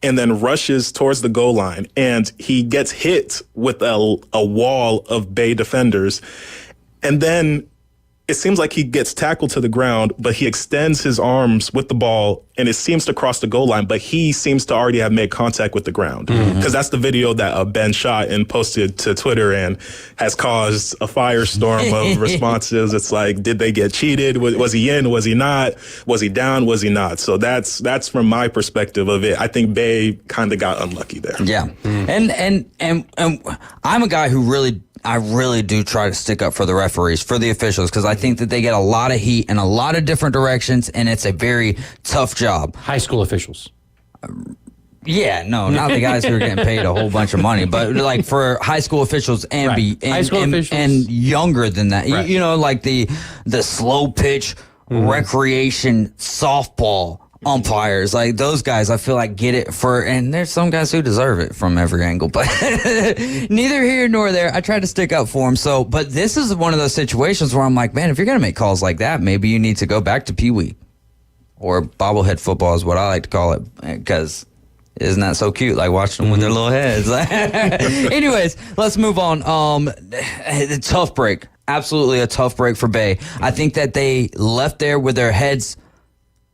and then rushes towards the goal line, and he gets hit with a wall of Bay defenders. And then it seems like he gets tackled to the ground, but he extends his arms with the ball, and it seems to cross the goal line, but he seems to already have made contact with the ground. Because that's the video that Ben shot and posted to Twitter and has caused a firestorm of responses. It's like, did they get cheated? Was he in? Was he not? Was he down? Was he not? So that's from my perspective of it. I think Bay kind of got unlucky there. Yeah. And I'm a guy who I really do try to stick up for the referees, for the officials, because I think that they get a lot of heat in a lot of different directions, and it's a very tough job. High school officials. Yeah, no, not the guys who are getting paid a whole bunch of money, but like for high school officials and and younger than that, right. Like the slow pitch recreation softball umpires, like those guys, I feel like get it and there's some guys who deserve it from every angle, but neither here nor there. I try to stick up for them. So, but this is one of those situations where I'm like, man, if you're going to make calls like that, maybe you need to go back to Pee Wee or bobblehead football is what I like to call it, because isn't that so cute? Like watching them with their little heads. Anyways, let's move on. Tough break. Absolutely a tough break for Bay. I think that they left there with their heads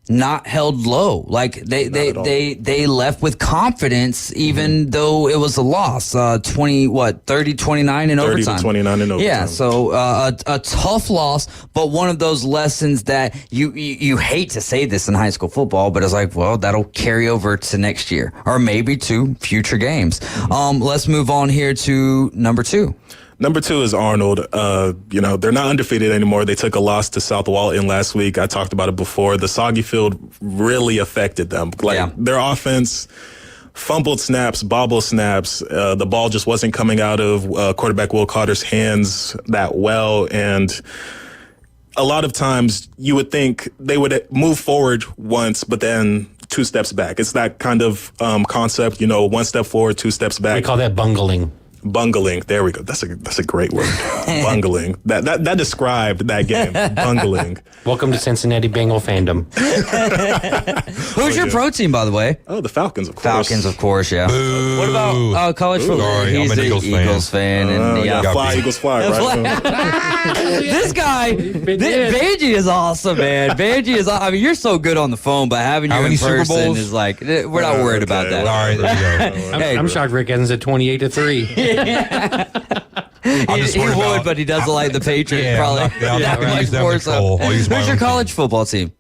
not held low. Like they left with confidence, even though it was a loss. 30-29 in overtime. 30-29 in overtime. Yeah, so a tough loss, but one of those lessons that you hate to say this in high school football, but it's like, well, that'll carry over to next year or maybe to future games. Let's move on here to number 2. Number 2 is Arnold. They're not undefeated anymore. They took a loss to South Walton last week. I talked about it before. The soggy field really affected them. Their offense fumbled snaps, bobble snaps. The ball just wasn't coming out of quarterback Will Carter's hands that well. And a lot of times you would think they would move forward once, but then 2 steps back. It's that kind of concept, 1 step forward, 2 steps back. We call that bungling. Bungling. There we go. That's a great word. Bungling. That described that game. Bungling. Welcome to Cincinnati Bengal fandom. Who's your pro team, by the way? Oh, the Falcons, of course. Falcons, of course, yeah. Boo. What about college football? Sorry, He's I'm an an Eagles fan. And fly, Eagles fly, right? This guy, Benji is awesome, man. Benji is, I mean, you're so good on the phone, but having you in person is like, we're not worried about that. All right, there you go. I'm shocked Rick Evans at 28-3. He would, but he doesn't like the Patriots. Probably. I'm not going to use them to Cole. I'll use my Who's own your college football team?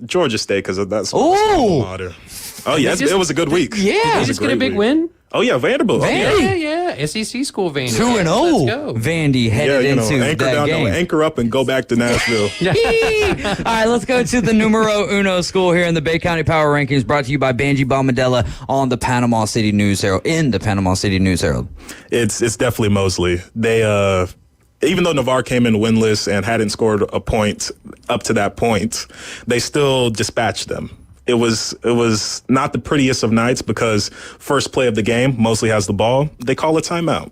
Georgia State, because that's oh, it was a good week. Yeah, did they just get a big win? Oh yeah, Vanderbilt. Yeah. SEC school Vandy. 2-0. Vandy headed into anchor that down, game. Anchor up and go back to Nashville. All right, let's go to the numero uno school here in the Bay County Power Rankings, brought to you by Banji Bombadella on the Panama City News Herald. In the Panama City News Herald, it's definitely Mosley. They even though Navarre came in winless and hadn't scored a point up to that point, they still dispatched them. It was not the prettiest of nights because first play of the game, Mosley has the ball. They call a timeout.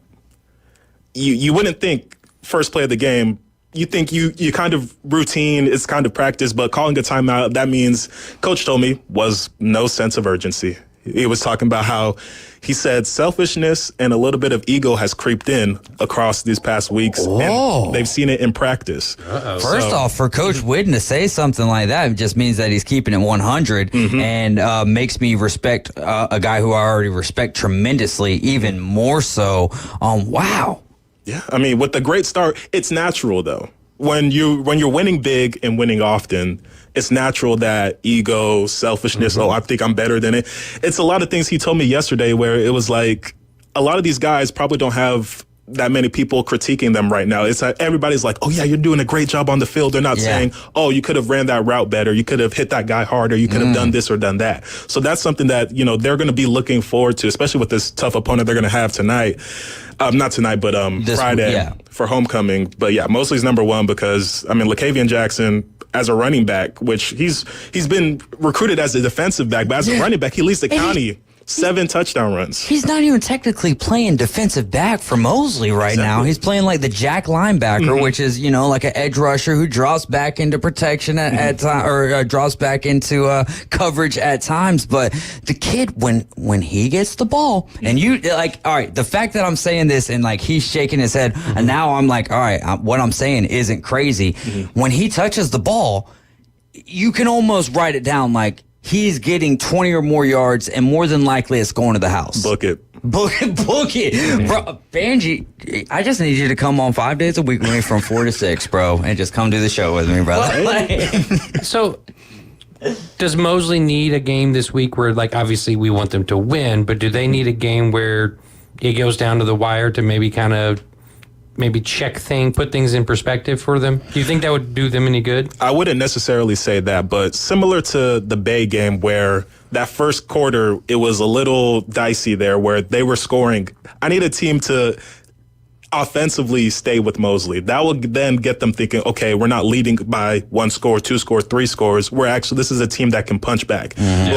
You wouldn't think first play of the game. You think you kind of routine, it's kind of practice, but calling a timeout, that means, Coach told me, was no sense of urgency. He was talking about how he said selfishness and a little bit of ego has creeped in across these past weeks. And they've seen it in practice. First off, for Coach Whidden to say something like that, it just means that he's keeping it 100 and makes me respect a guy who I already respect tremendously, even more so. Wow. Yeah, I mean, with the great start, it's natural though. When you're winning big and winning often, it's natural that ego, selfishness, I think I'm better than it. It's a lot of things he told me yesterday where it was like, a lot of these guys probably don't have that many people critiquing them right now. It's like everybody's like, oh yeah, you're doing a great job on the field. They're not saying, oh, you could have ran that route better. You could have hit that guy harder. You could have done this or done that. So that's something that, they're going to be looking forward to, especially with this tough opponent they're going to have tonight. Not tonight, but Friday for homecoming. But yeah, Mosley's number 1 because, I mean, LaCavian Jackson, as a running back, which he's been recruited as a defensive back, but as a running back, he leads the county 7 touchdown runs. He's not even technically playing defensive back for Mosley right now. He's playing like the jack linebacker, which is, like an edge rusher who drops back into protection at time, or drops back into coverage at times. But the kid, when he gets the ball, and you like, all right, the fact that I'm saying this and like he's shaking his head, and now I'm like, all right, what I'm saying isn't crazy. When he touches the ball, you can almost write it down like, he's getting 20 or more yards, and more than likely it's going to the house. Book it. Bro, Banji, I just need you to come on 5 days a week with me from 4 to 6, bro, and just come do the show with me, brother. So, does Mosley need a game this week where, like, obviously we want them to win, but do they need a game where it goes down to the wire to maybe kind of put things in perspective for them? Do you think that would do them any good? I wouldn't necessarily say that, but similar to the Bay game where that first quarter, it was a little dicey there where they were scoring. I need a team to offensively stay with Mosley. That will then get them thinking, okay, we're not leading by 1 score, 2 scores, 3 scores. This is a team that can punch back. And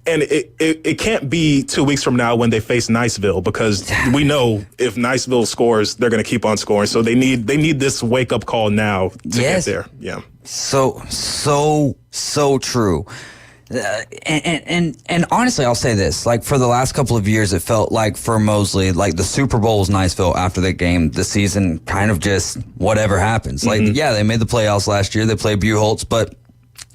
it can't be 2 weeks from now when they face Niceville, because we know if Niceville scores, they're going to keep on scoring. So they need this wake up call now to get there. Yeah. So true. And honestly, I'll say this, like for the last couple of years, it felt like for Mosley, like the Super Bowl was Niceville. After the game, the season kind of just whatever happens. Like, yeah, they made the playoffs last year. They played Buchholz, but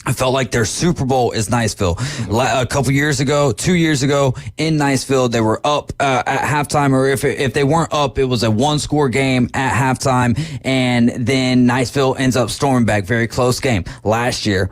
I felt like their Super Bowl is Niceville. A couple years ago, 2 years ago in Niceville, they were up at halftime, or if they weren't up, it was a one-score game at halftime, and then Niceville ends up storming back. Very close game. Last year,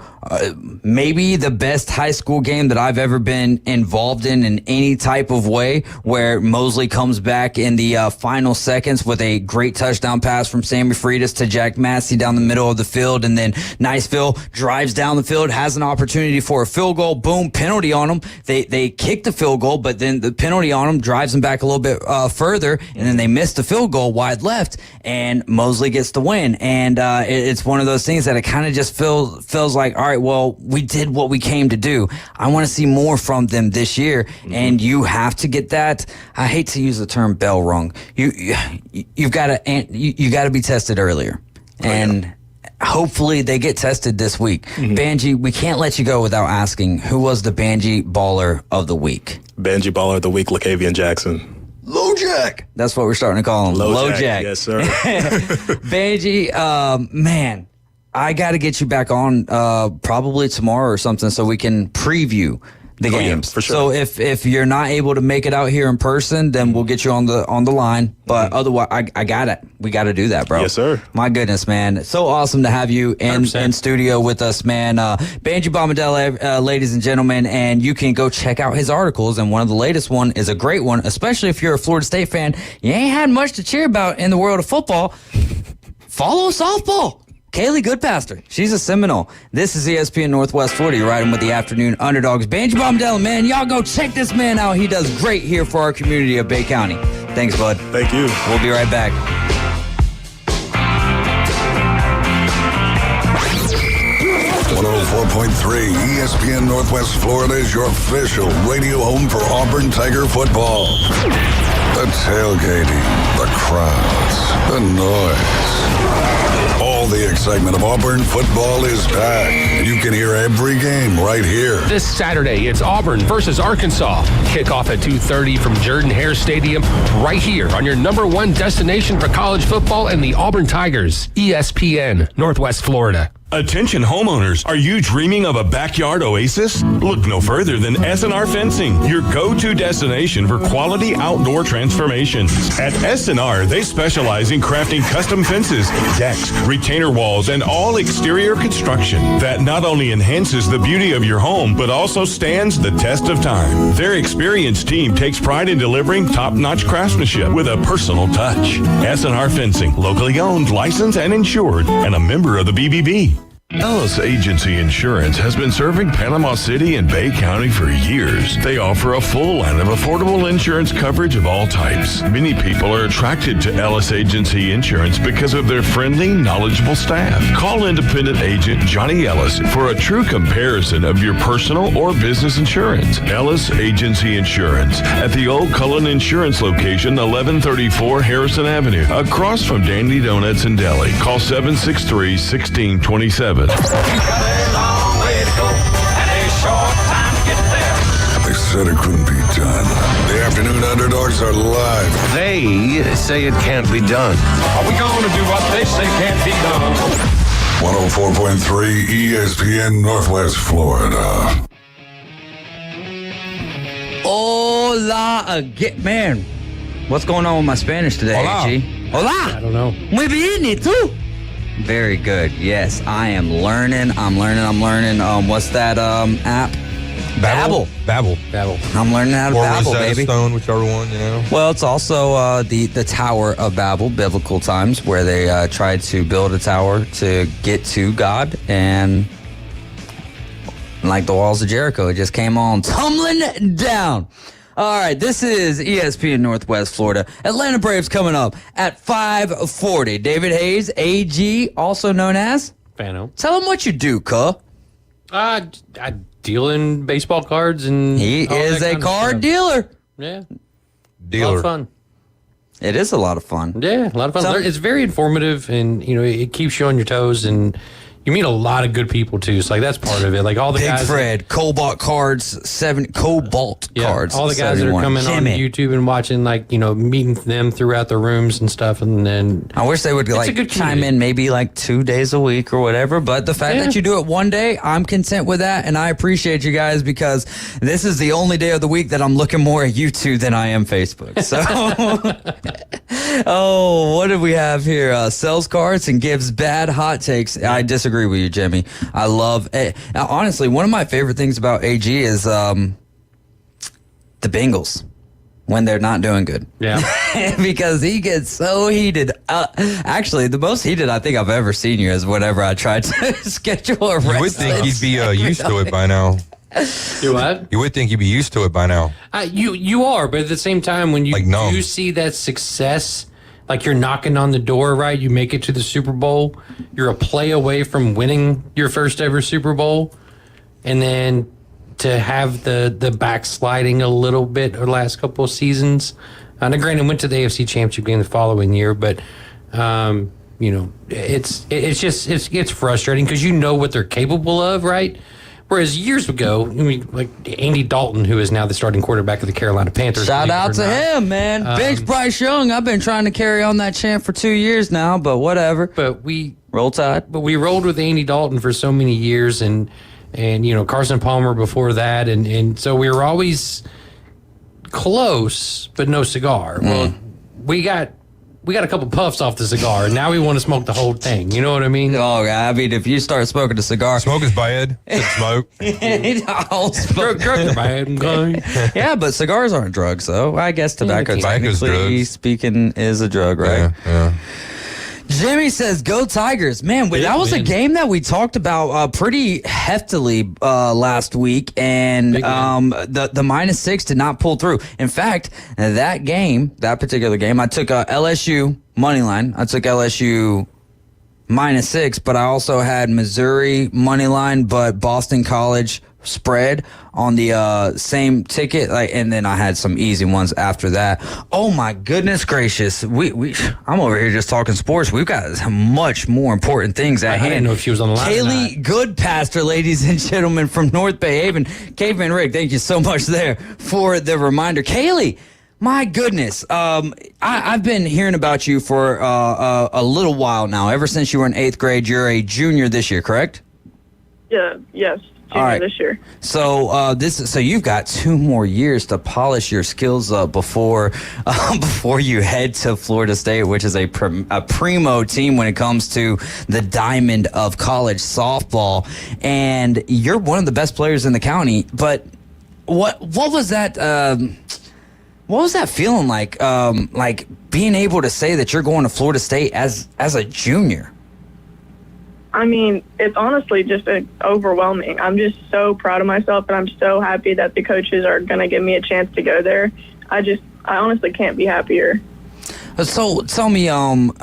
maybe the best high school game that I've ever been involved in any type of way, where Mosley comes back in the final seconds with a great touchdown pass from Sammy Freitas to Jack Massey down the middle of the field, and then Niceville drives down the field, has an opportunity for a field goal, boom, penalty on them. They kick the field goal, but then the penalty on them drives them back a little bit further, and then they miss the field goal wide left, and Mosley gets the win. And it's one of those things that it kind of just feels like, all right, well, we did what we came to do. I want to see more from them this year, and you have to get that. I hate to use the term bell rung. You've got to be tested earlier, and hopefully they get tested this week. Banji, we can't let you go without asking, who was the Banji Baller of the Week? Banji Baller of the Week, LaCavian Jackson. Low Jack. That's what we're starting to call him. Low Jack. Yes, sir. Banji, man, I got to get you back on probably tomorrow or something so we can preview the games. Yeah, for sure. So if you're not able to make it out here in person, then we'll get you on the line. But otherwise, I got it. We got to do that, bro. Yes, sir. My goodness, man. So awesome to have you in studio with us, man. Banji Bombadella, ladies and gentlemen, and you can go check out his articles. And one of the latest one is a great one, especially if you're a Florida State fan. You ain't had much to cheer about in the world of football. Follow softball. Kaylee Goodpaster, she's a Seminole. This is ESPN Northwest Florida. You're riding with the Afternoon Underdogs. Banji Bombadella, man, y'all go check this man out. He does great here for our community of Bay County. Thanks, bud. Thank you. We'll be right back. .3 ESPN Northwest Florida is your official radio home for Auburn Tiger football. The tailgating, the crowds, the noise. All the excitement of Auburn football is back. You can hear every game right here. This Saturday, it's Auburn versus Arkansas. Kickoff at 2:30 from Jordan-Hare Stadium, right here on your number one destination for college football and the Auburn Tigers, ESPN Northwest Florida. Attention homeowners, are you dreaming of a backyard oasis? Look no further than S&R Fencing, your go-to destination for quality outdoor transformations. At S&R, they specialize in crafting custom fences, decks, retainer walls, and all exterior construction that not only enhances the beauty of your home, but also stands the test of time. Their experienced team takes pride in delivering top-notch craftsmanship with a personal touch. S&R Fencing, locally owned, licensed, and insured, and a member of the BBB. Ellis Agency Insurance has been serving Panama City and Bay County for years. They offer a full line of affordable insurance coverage of all types. Many people are attracted to Ellis Agency Insurance because of their friendly, knowledgeable staff. Call independent agent Johnny Ellis for a true comparison of your personal or business insurance. Ellis Agency Insurance at the Old Cullen Insurance location, 1134 Harrison Avenue, across from Dandy Donuts and Deli. Call 763-1627. You've got a long way to go and a short time to get there. They said it couldn't be done. The Afternoon Underdogs are live. They say it can't be done. Are we going to do what they say can't be done? 104.3 ESPN Northwest Florida. Hola again. Man, what's going on with my Spanish today, Hola. AG? Hola. I don't know. Muy bien, ¿y tú? Very good. Yes, I am learning. I'm learning. What's that app? Babbel. I'm learning how to Or babble, Rosetta baby. Stone, whichever one, you know. Well, it's also the Tower of Babel, biblical times, where they tried to build a tower to get to God, and like the walls of Jericho, it just came on tumbling down. All right, this is ESPN Northwest Florida. Atlanta Braves coming up at 5:40. David Hayes, AG, also known as Fano. Tell him what you do, cuh. I deal in baseball cards and He all is that a kind of card stuff. dealer. Yeah, Dealer. a lot of fun. It is a lot of fun. Yeah, a lot of fun. Some- It's very informative, and it keeps you on your toes, and you meet a lot of good people too. So like that's part of it. Like all the Big guys, Fred, Cobalt cards, cards. all the guys that are coming on YouTube and watching, like, meeting them throughout the rooms and stuff. And then I wish they would chime in maybe like 2 days a week or whatever. But the fact that you do it one day, I'm content with that, and I appreciate you guys because this is the only day of the week that I'm looking more at YouTube than I am Facebook. So, what do we have here? Sells cards and gives bad hot takes. I disagree with you, Jimmy. I love it. Honestly, one of my favorite things about AG is the Bengals when they're not doing good. Yeah. Because he gets so heated. Actually, the most heated I think I've ever seen you is whenever I tried to schedule a You would think he'd be used to it by now. You what? You would think you'd be used to it by now. You are, but at the same time, when you do see that success, like you're knocking on the door, right? You make it to the Super Bowl. You're a play away from winning your first ever Super Bowl. And then to have the backsliding a little bit the last couple of seasons. Now, granted, went to the AFC Championship game the following year, but it's frustrating because you know what they're capable of, right? Whereas years ago, like Andy Dalton, who is now the starting quarterback of the Carolina Panthers. Shout out to him, man. Bench Bryce Young. I've been trying to carry on that chant for 2 years now, but whatever. But we roll tide. But we rolled with Andy Dalton for so many years, and Carson Palmer before that, and so we were always close, but no cigar. Well, we got a couple puffs off the cigar, and now we want to smoke the whole thing. You know what I mean? Oh, I mean, if you start smoking a cigar, smoke is bad. Smoke. Drugs are bad. Yeah, but cigars aren't drugs, though. I guess tobacco, tobacco's technically speaking, is a drug, right? Yeah. Jimmy says, "Go Tigers!" Man, that was a game that we talked about pretty heftily last week, and the -6 did not pull through. In fact, that particular game, I took LSU money line. I took LSU -6, but I also had Missouri money line, but Boston College spread on the same ticket, and then I had some easy ones after that. Oh my goodness gracious, I'm over here just talking sports. We've got much more important things at hand. I didn't know if she was on the line. Kaylee Goodpaster, ladies and gentlemen, from North Bay Haven. Caveman Rick, thank you so much there for the reminder. Kaylee, my goodness, I've been hearing about you for a little while now. Ever since you were in 8th grade, you're a junior this year, correct? Yeah. Yes. All right. This year. So so you've got 2 more years to polish your skills up before you head to Florida State, which is a primo team when it comes to the diamond of college softball, and you're one of the best players in the county. But what was that? What was that feeling like? Like being able to say that you're going to Florida State as a junior? I mean, it's honestly just overwhelming. I'm just so proud of myself, and I'm so happy that the coaches are going to give me a chance to go there. I honestly can't be happier. So tell me, I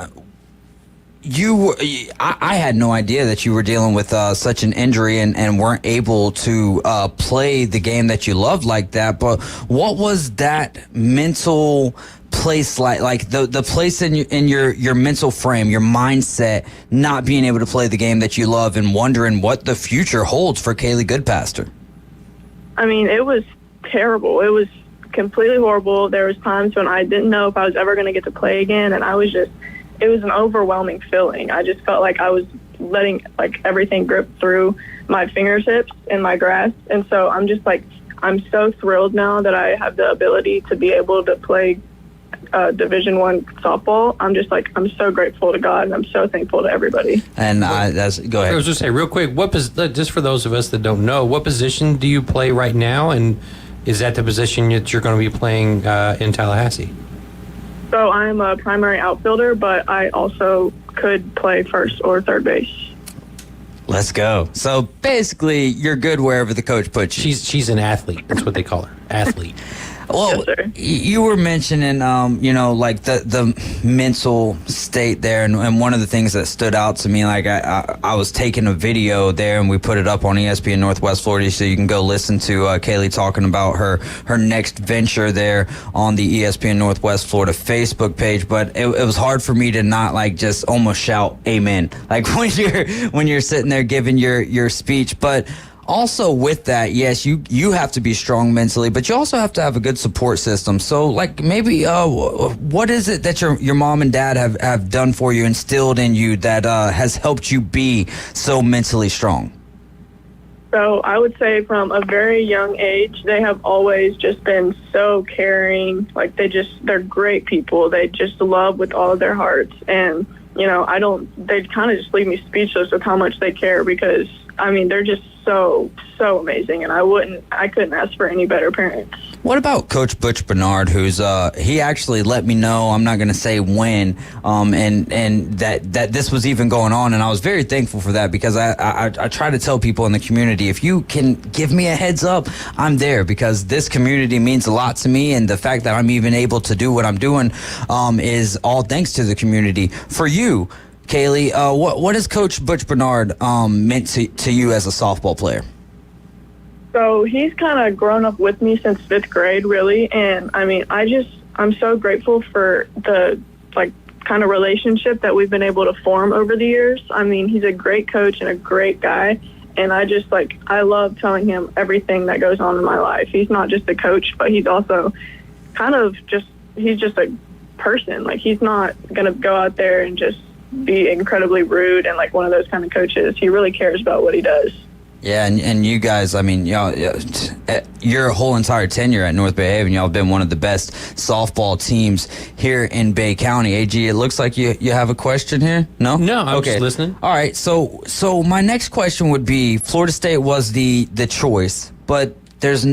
had no idea that you were dealing with such an injury and weren't able to play the game that you loved like that. But what was that mental place like the place in your mental frame, your mindset, not being able to play the game that you love and wondering what the future holds for Kaylee Goodpaster? I mean, it was terrible. It was completely horrible. There was times when I didn't know if I was ever going to get to play again, and it was an overwhelming feeling. I just felt like I was letting everything grip through my fingertips and my grasp, and so I'm so thrilled now that I have the ability to be able to play Division I softball. I'm so grateful to God, and I'm so thankful to everybody. And go ahead. I was just say real quick, just for those of us that don't know, what position do you play right now, and is that the position that you're going to be playing in Tallahassee? So I'm a primary outfielder, but I also could play first or third base. Let's go. So basically, you're good wherever the coach puts you. She's an athlete. That's what they call her, athlete. Well, you were mentioning, like the mental state there, and one of the things that stood out to me, like I was taking a video there, and we put it up on ESPN Northwest Florida, so you can go listen to Kaylee talking about her next venture there on the ESPN Northwest Florida Facebook page. But it was hard for me to not like just almost shout amen, like when you're sitting there giving your speech, but. Also with that, yes, you have to be strong mentally, but you also have to have a good support system. So, like, maybe what is it that your mom and dad have done for you, instilled in you, that has helped you be so mentally strong? So I would say from a very young age, they have always just been so caring. Like, they're great people. They just love with all of their hearts. And, they kind of just leave me speechless with how much they care, because, they're just so amazing, and I couldn't ask for any better parents. What about Coach Butch Bernard, who's he actually let me know, I'm not going to say when, and that this was even going on, and I was very thankful for that, because I try to tell people in the community, if you can give me a heads up, I'm there, because this community means a lot to me, and the fact that I'm even able to do what I'm doing is all thanks to the community. For you, Kaylee, what has Coach Butch Bernard meant to you as a softball player? So he's kind of grown up with me since 5th grade, really. And I'm so grateful for the kind of relationship that we've been able to form over the years. He's a great coach and a great guy. And I love telling him everything that goes on in my life. He's not just a coach, but he's also he's just a person. Like, he's not going to go out there and just be incredibly rude and one of those kind of coaches. He really cares about what he does. Yeah, and you guys, your whole entire tenure at North Bay Haven, y'all have been one of the best softball teams here in Bay County. AG, it looks like you have a question here? No, I'm just listening. All right, so my next question would be, Florida State was the choice, but there's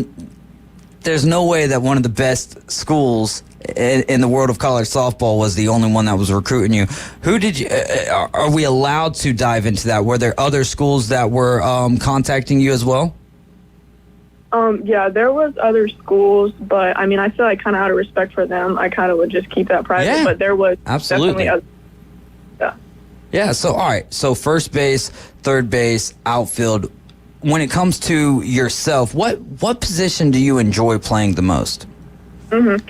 no way that one of the best schools in the world of college softball was the only one that was recruiting you. Who did you? Are we allowed to dive into that? Were there other schools that were contacting you as well? Yeah, there was other schools, but I feel like kind of out of respect for them, I kind of would just keep that private. Yeah, but there was absolutely. Definitely other, yeah. So all right. So first base, third base, outfield. When it comes to yourself, what position do you enjoy playing the most? Mm-hmm.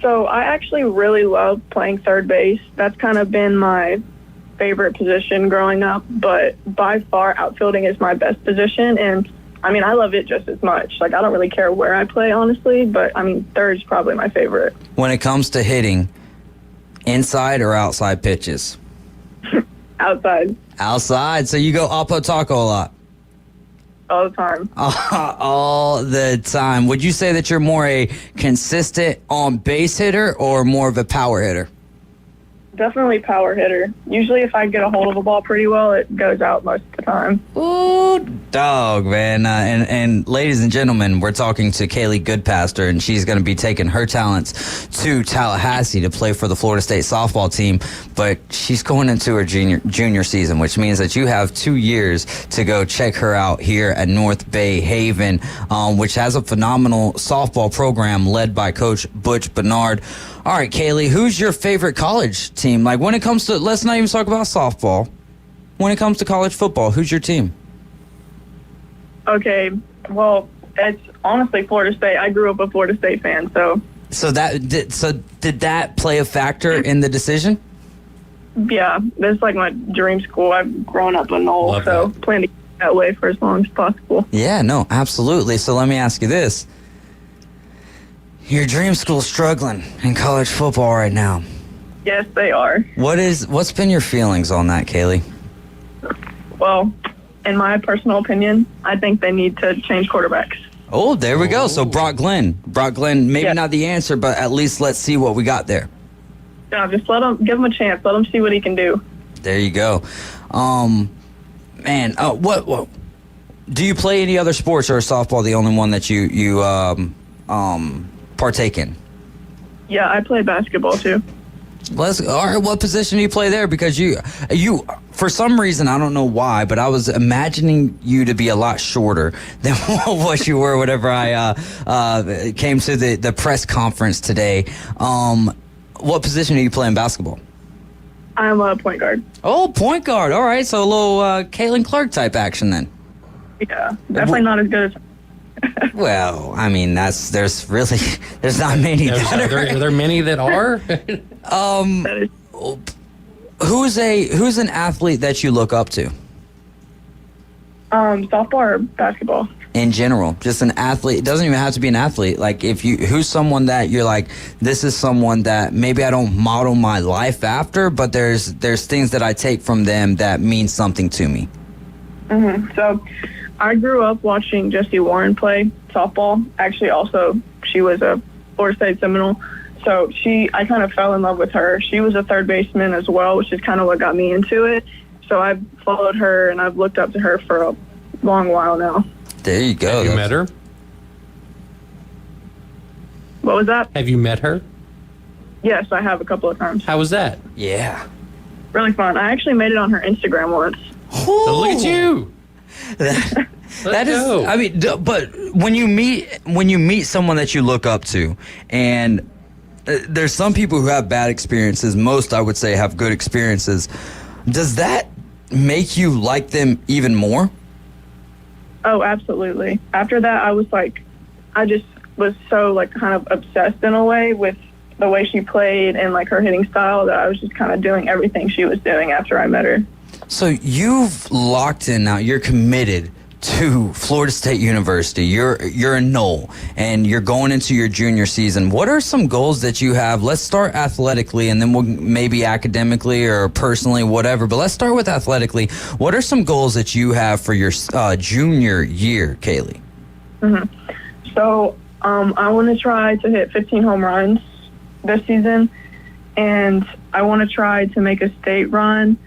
So I actually really love playing third base. That's kind of been my favorite position growing up, but by far outfielding is my best position, and I love it just as much. I don't really care where I play, honestly, but third's probably my favorite. When it comes to hitting, inside or outside pitches? Outside. Outside. So you go Oppo Taco a lot? All the time. All the time. Would you say that you're more a consistent on-base hitter or more of a power hitter? Definitely power hitter. Usually if I get a hold of a ball pretty well, it goes out most of the time. Ooh, dog, man. And ladies and gentlemen, we're talking to Kaylee Goodpaster, and she's going to be taking her talents to Tallahassee to play for the Florida State softball team. But she's going into her junior season, which means that you have 2 years to go check her out here at North Bay Haven, which has a phenomenal softball program led by Coach Butch Bernard. All right, Kaylee, who's your favorite college team? When it comes to, let's not even talk about softball. When it comes to college football, who's your team? Okay, well, it's honestly Florida State. I grew up a Florida State fan, so. So did that play a factor in the decision? Yeah, that's my dream school. I've grown up in Knoll, so plan to keep it that way for as long as possible. Yeah, no, absolutely. So let me ask you this. Your dream school's struggling in college football right now. Yes, they are. What's been your feelings on that, Kaylee? Well, in my personal opinion, I think they need to change quarterbacks. Oh, there we go. So Brock Glenn, maybe not the answer, but at least let's see what we got there. Yeah, just give him a chance. Let him see what he can do. There you go. What do you play any other sports, or is softball the only one that you partake in? Yeah, I play basketball too. All right, what position do you play there? Because you, for some reason, I don't know why, but I was imagining you to be a lot shorter than what you were whenever I came to the press conference today. What position do you play in basketball? I'm a point guard. Oh, point guard. All right, so a little Caitlin Clark type action then. Yeah, definitely not as good as. Well, I mean, there's not many. Are there many that are? Who's an athlete that you look up to? Softball or basketball? In general, just an athlete. It doesn't even have to be an athlete. Like, who's someone that you're like, this is someone that maybe I don't model my life after, but there's things that I take from them that mean something to me. Mm-hmm. So, I grew up watching Jessie Warren play softball. Actually, also, she was a Florida State Seminole. So I kind of fell in love with her. She was a third baseman as well, which is kind of what got me into it. So I've followed her and I've looked up to her for a long while now. There you go. Have you met her? What was that? Have you met her? Yes, I have a couple of times. How was that? Yeah. Really fun. I actually made it on her Instagram once. Oh, look at you. That is, I mean, but when you meet someone that you look up to, and there's some people who have bad experiences. Most, I would say, have good experiences. Does that make you like them even more? Oh, absolutely. After that, I just was so kind of obsessed in a way with the way she played and her hitting style that I was just kind of doing everything she was doing after I met her. So you've locked in now. You're committed to Florida State University. You're a Knoll, and you're going into your junior season. What are some goals that you have? Let's start athletically, and then we'll maybe academically or personally, whatever. But let's start with athletically. What are some goals that you have for your junior year, Kaylee? Mm-hmm. So I want to try to hit 15 home runs this season, and I want to try to make a state run.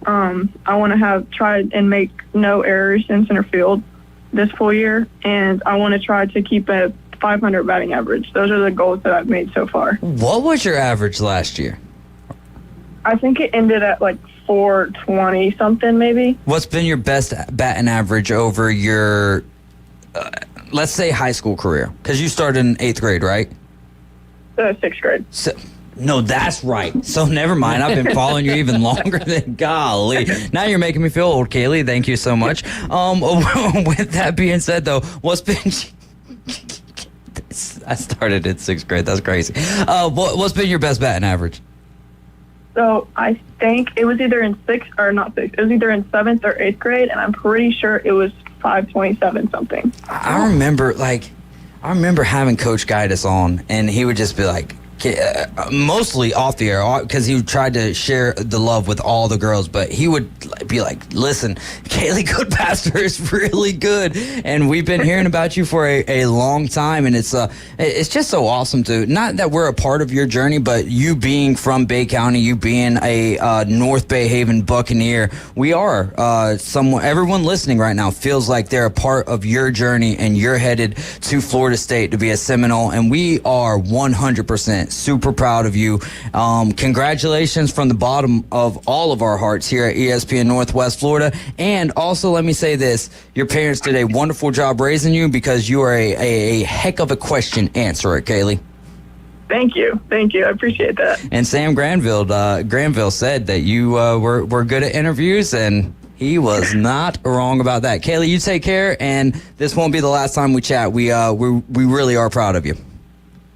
I want to try and make no errors in center field this full year, and I want to try to keep a 500 batting average. Those are the goals that I've made so far. What was your average last year? I think it ended at 420 something, maybe. What's been your best batting average over your, let's say, high school career? Because you started in 8th grade, right? 6th grade. No, that's right. So never mind. I've been following you even longer than golly. Now you're making me feel old, Kaylee. Thank you so much. With that being said, though, what's been... I started in 6th grade. That's crazy. What's been your best batting average? So I think it was either in 6th or not 6th. It was either in 7th or 8th grade, and I'm pretty sure it was 527 something. I remember having Coach Guidus on, and he would just be like, mostly off the air because he tried to share the love with all the girls, but he would be like, listen, Kaylee Goodpaster is really good, and we've been hearing about you for a long time, and it's just so awesome to, not that we're a part of your journey, but you being from Bay County, you being a North Bay Haven Buccaneer, we are everyone listening right now feels like they're a part of your journey, and you're headed to Florida State to be a Seminole, and we are 100% super proud of you. Congratulations from the bottom of all of our hearts here at ESPN Northwest Florida. And also, let me say this, your parents did a wonderful job raising you because you are a heck of a question answerer, Kaylee. Thank you. I appreciate that. And Sam Granville said that you were good at interviews, and he was not wrong about that. Kaylee, you take care, and this won't be the last time we chat. We really are proud of you.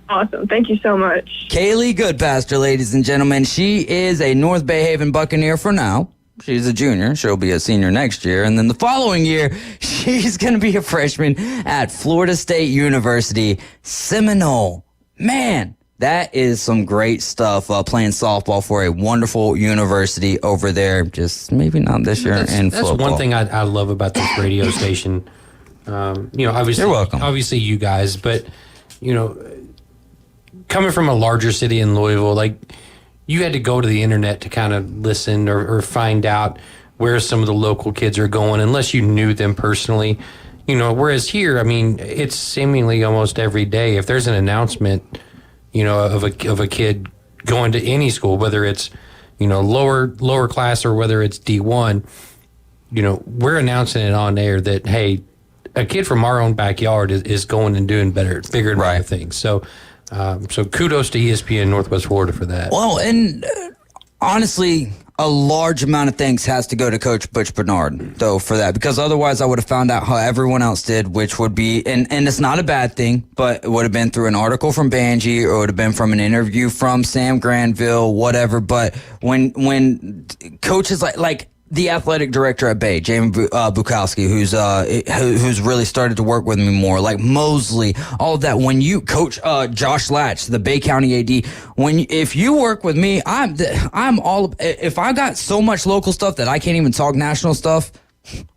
Awesome. Thank you so much. Kaylee Goodpaster, ladies and gentlemen. She is a North Bay Haven Buccaneer for now. She's a junior. She'll be a senior next year. And then the following year, she's going to be a freshman at Florida State University, Seminole. Man, that is some great stuff, playing softball for a wonderful university over there. Just maybe not this year in football. That's one thing I love about this radio station. Obviously, you're welcome. Obviously, you guys, but, coming from a larger city in Louisville, you had to go to the internet to kind of listen or find out where some of the local kids are going, unless you knew them personally. Whereas here, I mean, it's seemingly almost every day. If there's an announcement, of a kid going to any school, whether it's, lower class or whether it's D1, we're announcing it on air that, hey, a kid from our own backyard is going and doing bigger and better things. So, so kudos to ESPN Northwest Florida for that. Well, and honestly, a large amount of thanks has to go to Coach Butch Bernard, though, for that, because otherwise I would have found out how everyone else did, which would be, and it's not a bad thing, but it would have been through an article from Banji, or it would have been from an interview from Sam Granville, whatever. But when coaches like the athletic director at Bay, Jamie Bukowski, who's really started to work with me more, like Mosley, all of that. When you coach Josh Latch, the Bay County AD, if you work with me, I'm all. If I got so much local stuff that I can't even talk national stuff,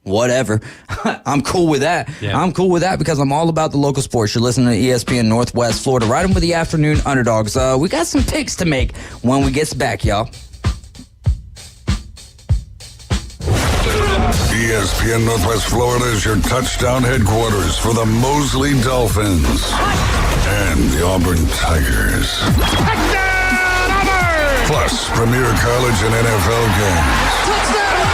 whatever. I'm cool with that. Yeah. I'm cool with that because I'm all about the local sports. You're listening to ESPN Northwest Florida, right in with the Afternoon Underdogs. We got some picks to make when we get back, y'all. ESPN Northwest Florida is your touchdown headquarters for the Mosley Dolphins and the Auburn Tigers. Touchdown, Auburn! Plus, premier college and NFL games. Touchdown!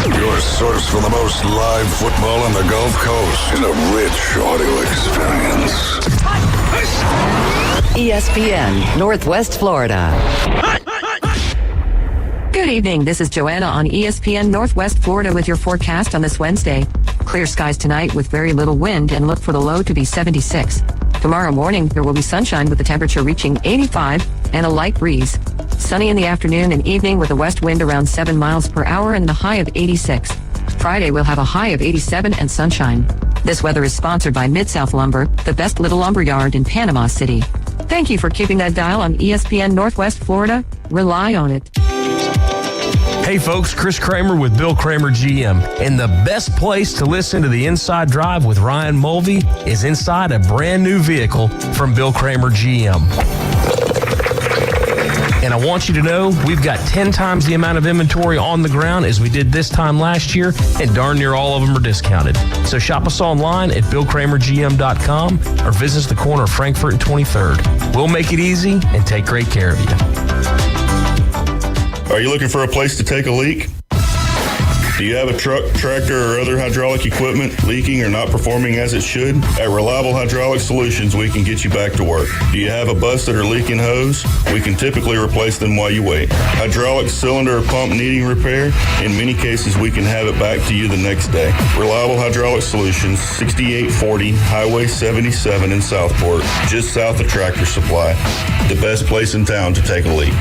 Incredible! Your source for the most live football on the Gulf Coast in a rich audio experience. ESPN Northwest Florida. Good evening. This is Joanna on ESPN Northwest Florida with your forecast on this Wednesday. Clear skies tonight with very little wind and look for the low to be 76. Tomorrow morning, there will be sunshine with the temperature reaching 85 and a light breeze. Sunny in the afternoon and evening with a west wind around 7 miles per hour and the high of 86. Friday, we'll have a high of 87 and sunshine. This weather is sponsored by Mid-South Lumber, the best little lumber yard in Panama City. Thank you for keeping that dial on ESPN Northwest Florida. Rely on it. Hey folks, Chris Kramer with Bill Kramer GM. And the best place to listen to the Inside Drive with Ryan Mulvey is inside a brand new vehicle from Bill Kramer GM. And I want you to know we've got 10 times the amount of inventory on the ground as we did this time last year, and darn near all of them are discounted. So shop us online at BillKramerGM.com or visit us the corner of Frankfurt and 23rd. We'll make it easy and take great care of you. Are you looking for a place to take a leak? Do you have a truck, tractor, or other hydraulic equipment leaking or not performing as it should? At Reliable Hydraulic Solutions, we can get you back to work. Do you have a busted or leaking hose? We can typically replace them while you wait. Hydraulic cylinder or pump needing repair? In many cases, we can have it back to you the next day. Reliable Hydraulic Solutions, 6840 Highway 77 in Southport, just south of Tractor Supply. The best place in town to take a leak.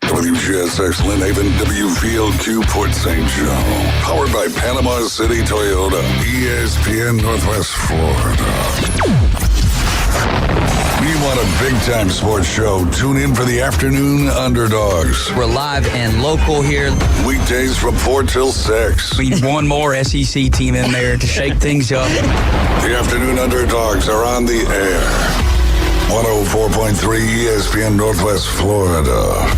WGSX Lynn Haven, WVLQ Port St. Joe. Powered by Panama City Toyota. ESPN Northwest Florida. We want a big-time sports show. Tune in for the Afternoon Underdogs. We're live and local here. Weekdays from 4 till 6. We need one more SEC team in there to shake things up. The Afternoon Underdogs are on the air. 104.3 ESPN Northwest Florida.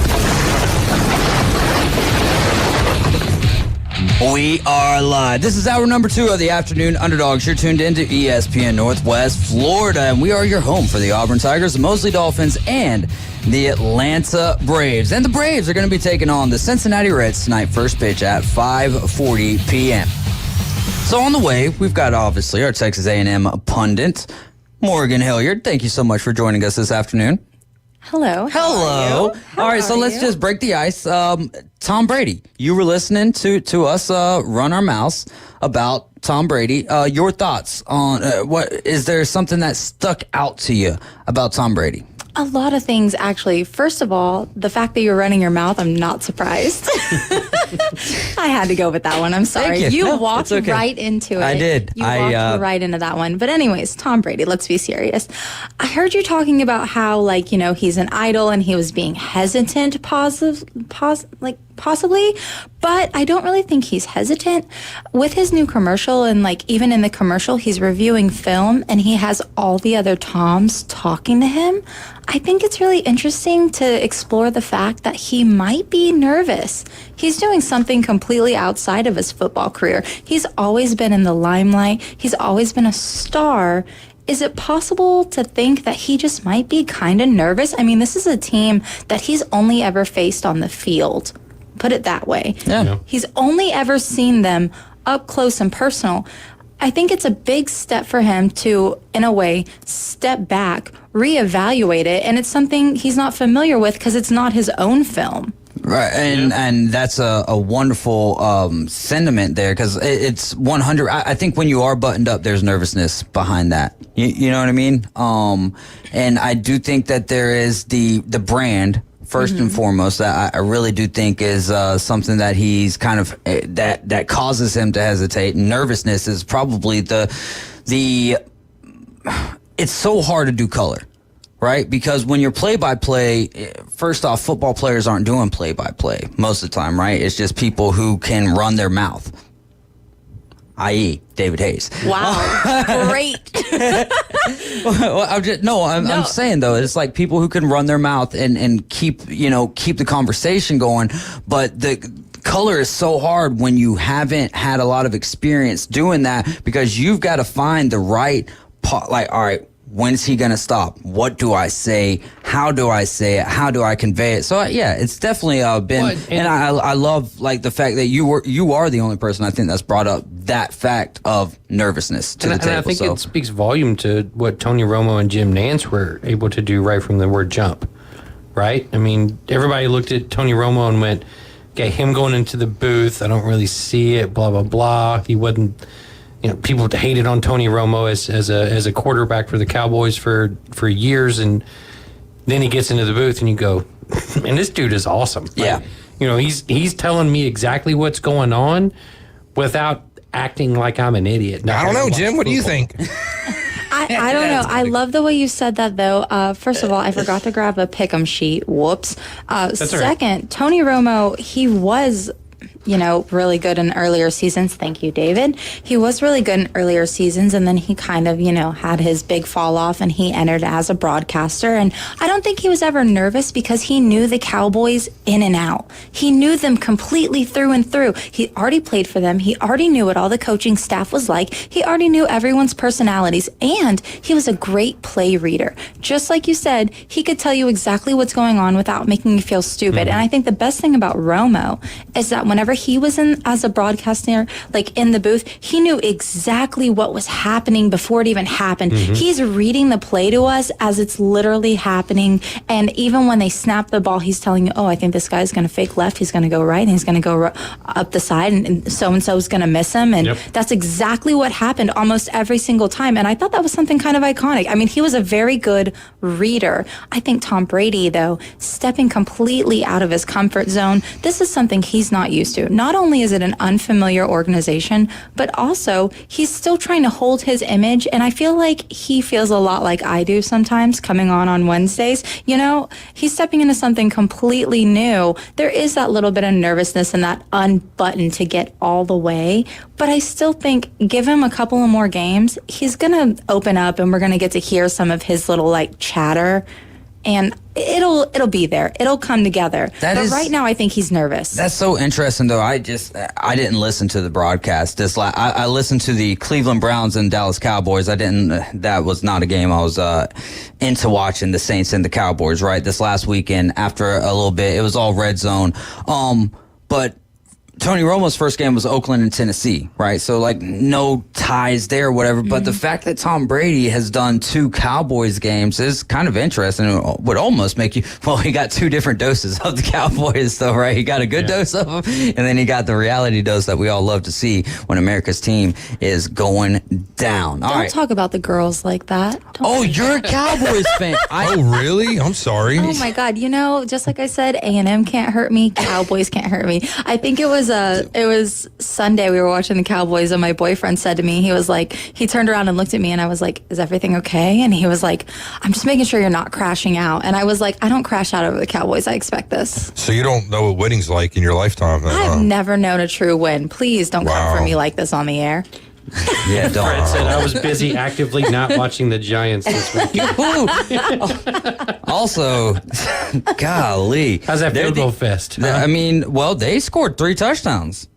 We are live. This is hour number 2 of the Afternoon Underdogs. You're tuned into ESPN Northwest Florida, and we are your home for the Auburn Tigers, the Mosley Dolphins, and the Atlanta Braves. And the Braves are going to be taking on the Cincinnati Reds tonight, first pitch at 5:40 p.m. So on the way, we've got obviously our Texas A&M pundit, Morgan Hilliard. Thank you so much for joining us this afternoon. Hello. Hello. All right, so let's just break the ice. Tom Brady, you were listening to us run our mouths about Tom Brady. Your thoughts on what is there something that stuck out to you about Tom Brady? A lot of things, actually. First of all, the fact that you're running your mouth, I'm not surprised. I had to go with that one. I'm sorry. Thank you. No, walked okay. right into it. I did. You walked right into that one. But anyways, Tom Brady, let's be serious. I heard you talking about how, he's an idol and he was being hesitant, possibly, but I don't really think he's hesitant. With his new commercial and even in the commercial, he's reviewing film and he has all the other Toms talking to him. I think it's really interesting to explore the fact that he might be nervous. He's doing something completely outside of his football career. He's always been in the limelight. He's always been a star. is it possible to think that he just might be kind of nervous? I mean, this is a team that he's only ever faced on the field. Put it that way. Yeah. He's only ever seen them up close and personal. I think it's a big step for him to, in a way, step back, reevaluate it, and it's something he's not familiar with because it's not his own film. Right, and that's a wonderful sentiment there, because it's 100. I think when you are buttoned up, there's nervousness behind that. You know what I mean? And I do think that there is the brand, first and foremost, that I really do think is something that he's kind of that causes him to hesitate. Nervousness is probably the it's so hard to do color. Right? Because when you're play-by-play, first off, football players aren't doing play-by-play most of the time, right? It's just people who can run their mouth, i.e. David Hayes. Wow. Great. Well, I'm saying, though, it's like people who can run their mouth and keep the conversation going, but the color is so hard when you haven't had a lot of experience doing that, because you've got to find the right all right, when's he going to stop? What do I say? How do I say it? How do I convey it? So, yeah, it's definitely been, and I love like the fact that you are the only person I think that's brought up that fact of nervousness to the table. And I think it speaks volume to what Tony Romo and Jim Nantz were able to do right from the word jump, right? I mean, everybody looked at Tony Romo and went, okay, him going into the booth, I don't really see it, blah, blah, blah. He wasn't... people hated on Tony Romo as a quarterback for the Cowboys for years, and then he gets into the booth and you go, man, this dude is awesome. Yeah. He's telling me exactly what's going on without acting like I'm an idiot. I don't know, Jim. What do you think? I don't know. I love the way you said that, though. First of all, I forgot to grab a pick'em sheet. Whoops. Second, right. Tony Romo, he was... really good in earlier seasons. Thank you, David. He was really good in earlier seasons, and then he kind of, had his big fall off, and he entered as a broadcaster. And I don't think he was ever nervous because he knew the Cowboys in and out. He knew them completely through and through. He already played for them. He already knew what all the coaching staff was like. He already knew everyone's personalities, and he was a great play reader. Just like you said, he could tell you exactly what's going on without making you feel stupid. And I think the best thing about Romo is that whenever he was in as a broadcaster, like in the booth, he knew exactly what was happening before it even happened. He's reading the play to us as it's literally happening. And even when they snap the ball, he's telling you, oh, I think this guy's going to fake left. He's going to go right, and he's going to go up the side, and so-and-so is going to miss him. And that's exactly what happened almost every single time. And I thought that was something kind of iconic. I mean, he was a very good reader. I think Tom Brady, though, stepping completely out of his comfort zone, this is something he's not used to. Not only is it an unfamiliar organization, but also he's still trying to hold his image, and I feel like he feels a lot like I do sometimes coming on Wednesdays. He's stepping into something completely new. There is that little bit of nervousness and that unbutton to get all the way, but I still think give him a couple of more games, he's going to open up, and we're going to get to hear some of his little chatter. And it'll be there. It'll come together. But right now, I think he's nervous. That's so interesting, though. I didn't listen to the broadcast. I listened to the Cleveland Browns and Dallas Cowboys. That was not a game I was into watching, the Saints and the Cowboys, right? This last weekend, after a little bit, it was all red zone. But Tony Romo's first game was Oakland and Tennessee, right? So, no ties there or whatever. But the fact that Tom Brady has done 2 Cowboys games is kind of interesting. It would almost make you, he got 2 different doses of the Cowboys, though, right? He got a good dose of them, and then he got the reality dose that we all love to see when America's team is going down. Don't talk about the girls like that. You're a Cowboys fan. Oh, really? I'm sorry. Oh, my God. Just like I said, A&M can't hurt me. Cowboys can't hurt me. I think it was Sunday, we were watching the Cowboys, and my boyfriend said to me, he turned around and looked at me, and I was like, is everything okay? And he was like, I'm just making sure you're not crashing out. And I was like, I don't crash out over the Cowboys. I expect this. So you don't know what winning's like in your lifetime, then, I've never known a true win. Please don't come for me like this on the air. Yeah, don't. Fred said I was busy actively not watching the Giants this week. Also, golly. How's that field goal fest? I mean, they scored 3 touchdowns,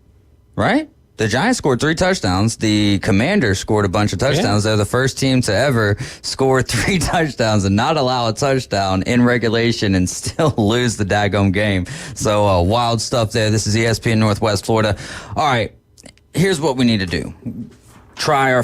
right? The Giants scored 3 touchdowns. The Commanders scored a bunch of touchdowns. They're the first team to ever score 3 touchdowns and not allow a touchdown in regulation and still lose the daggone game. So wild stuff there. This is ESPN Northwest Florida. All right, here's what we need to do. Try our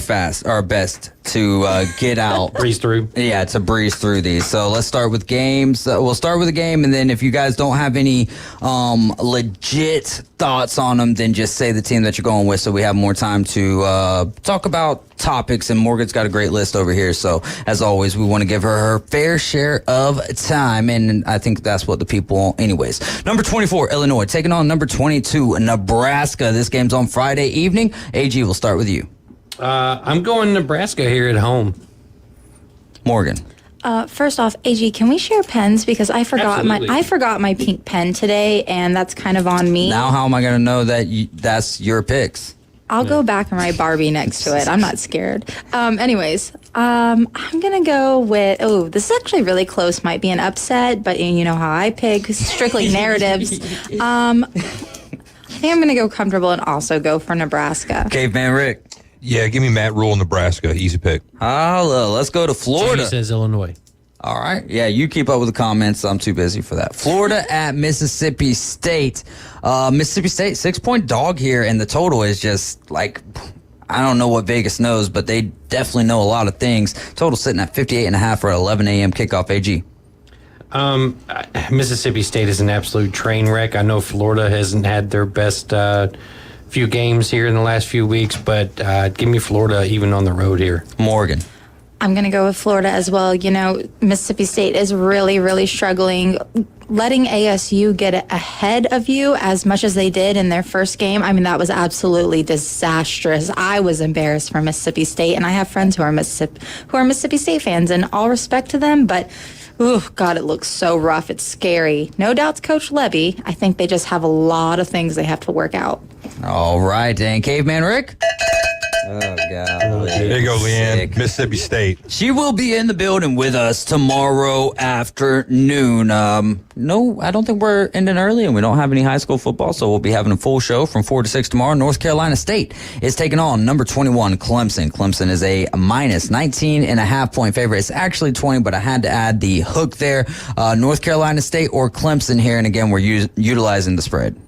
best to get out. Breeze through. Yeah, to breeze through these. So let's start with games. We'll start with a game, and then if you guys don't have any legit thoughts on them, then just say the team that you're going with so we have more time to talk about topics. And Morgan's got a great list over here. So as always, we want to give her fair share of time, and I think that's what the people want anyways. Number 24, Illinois, taking on number 22, Nebraska. This game's on Friday evening. AG, we'll start with you. I'm going Nebraska here at home. Morgan. First off, AG, can we share pens? Because I forgot my pink pen today, and that's kind of on me. Now how am I going to know that that's your picks? I'll go back and write Barbie next to it. I'm not scared. Anyways, I'm going to go with, this is actually really close. Might be an upset, but you know how I pick, strictly narratives. I think I'm going to go comfortable and also go for Nebraska. Caveman Rick. Yeah, give me Matt Rule, Nebraska. Easy pick. Let's go to Florida. He says Illinois. All right. Yeah, you keep up with the comments. I'm too busy for that. Florida at Mississippi State. Mississippi State, 6-point dog here, and the total is just like, I don't know what Vegas knows, but they definitely know a lot of things. Total sitting at 58.5 for 11 a.m. kickoff. AG. Mississippi State is an absolute train wreck. I know Florida hasn't had their best few games here in the last few weeks, but give me Florida even on the road here. Morgan. I'm going to go with Florida as well. You know, Mississippi State is really, really struggling. Letting ASU get ahead of you as much as they did in their first game, I mean, that was absolutely disastrous. I was embarrassed for Mississippi State, and I have friends who are Mississippi State fans, and all respect to them, but God, it looks so rough. It's scary. No doubt's Coach Levy. I think they just have a lot of things they have to work out. All right, and Caveman Rick? Oh, God. There you go, Leanne. Mississippi State. She will be in the building with us tomorrow afternoon. No, I don't think we're ending early, and we don't have any high school football, so we'll be having a full show from 4 to 6 tomorrow. North Carolina State is taking on number 21, Clemson. Clemson is a minus 19.5-point favorite. It's actually 20, but I had to add the hook there. North Carolina State or Clemson here, and again, we're utilizing the spread.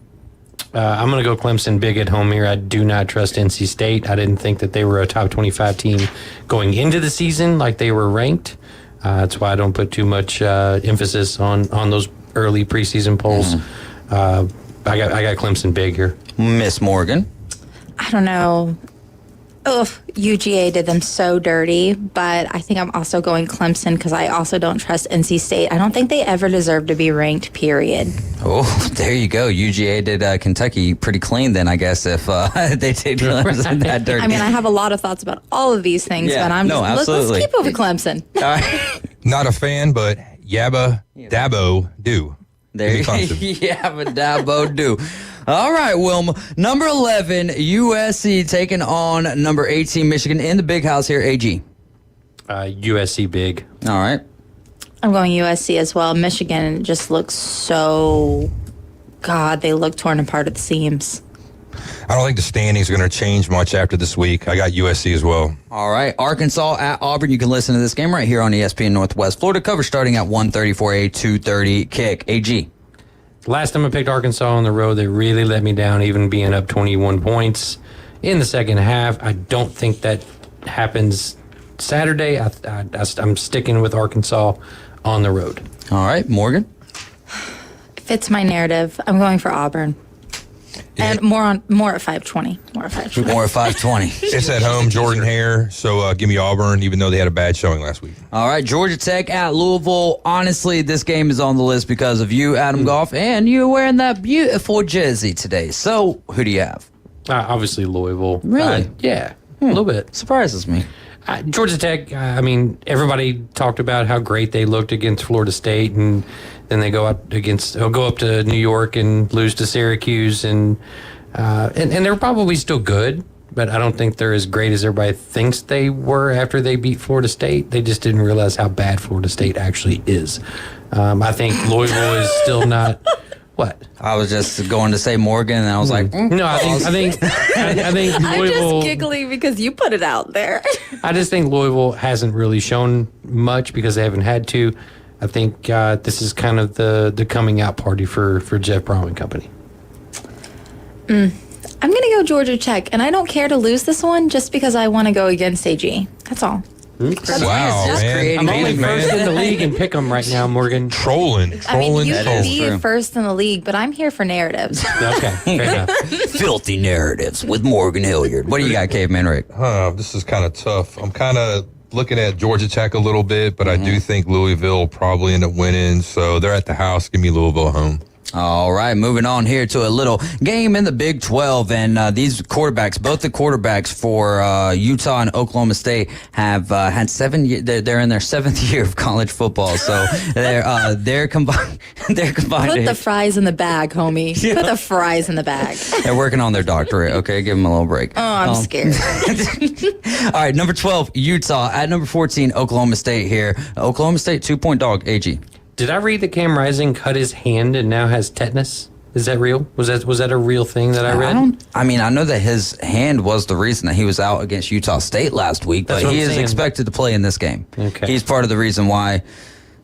I'm going to go Clemson big at home here. I do not trust NC State. I didn't think that they were a top 25 team going into the season like they were ranked. That's why I don't put too much emphasis on those early preseason polls. I got Clemson big here. Miss Morgan. I don't know. UGA did them so dirty, but I think I'm also going Clemson because I also don't trust NC State. I don't think they ever deserve to be ranked, period. Oh, there you go. UGA did Kentucky pretty clean then, I guess, if they did Clemson that dirty. I mean, I have a lot of thoughts about all of these things, but let's keep it with Clemson. All right. Not a fan, but Yabba Dabbo do. There you go. Yabba Dabbo do. All right, Wilma. Number 11, USC taking on number 18, Michigan in the big house here. AG. USC big. All right. I'm going USC as well. Michigan just looks so... God, they look torn apart at the seams. I don't think the standings are going to change much after this week. I got USC as well. All right. Arkansas at Auburn. You can listen to this game right here on ESPN Northwest Florida. Cover starting at 1:30 for a 2:30 kick. AG. Last time I picked Arkansas on the road, they really let me down, even being up 21 points in the second half. I don't think that happens Saturday. I'm sticking with Arkansas on the road. All right, Morgan? Fits my narrative. I'm going for Auburn. And more at 520. More at 520. It's at home, Jordan Hare. So give me Auburn, even though they had a bad showing last week. All right, Georgia Tech at Louisville. Honestly, this game is on the list because of you, Adam Goff, and you're wearing that beautiful jersey today. So who do you have? Obviously, Louisville. Really? Yeah, a little bit. Surprises me. Georgia Tech, I mean, everybody talked about how great they looked against Florida State, and then they go up to New York and lose to Syracuse, and they're probably still good, but I don't think they're as great as everybody thinks they were after they beat Florida State. They just didn't realize how bad Florida State actually is. I think Louisville is still not What? I was just going to say Morgan, and I was like, No, I think I'm Louisville. just giggling because you put it out there. I just think Louisville hasn't really shown much because they haven't had to. I think this is kind of the coming out party for Jeff Brom and company. I'm going to go Georgia Tech, and I don't care to lose this one just because I want to go against AG. That's all. Wow, man. I'm only first in the league and pick 'em right now, Morgan. Trolling. I mean, you That can is be true. first in the league, but I'm here for narratives. Okay, fair enough. filthy narratives with Morgan Hilliard. What do you got, Caveman Rick? This is kind of tough. I'm kind of looking at Georgia Tech a little bit, but I do think Louisville will probably end up winning. So they're at the house. Give me Louisville home. All right, moving on here to a little game in the Big 12, and these quarterbacks, both the quarterbacks for Utah and Oklahoma State, have had 7 years. They're in their 7th year of college football, so they're combined. They're combined. Put the fries in the bag, homie. Yeah. Put the fries in the bag. They're working on their doctorate. Okay, give them a little break. Oh, I'm scared. All right, number 12, Utah. At number 14, Oklahoma State here. Oklahoma State 2-point dog. AG. Did I read that Cam Rising cut his hand and now has tetanus? Is that real? Was that a real thing that I read? I know that his hand was the reason that he was out against Utah State last week, That's but what he I'm is saying. expected to play in this game. Okay. He's part of the reason why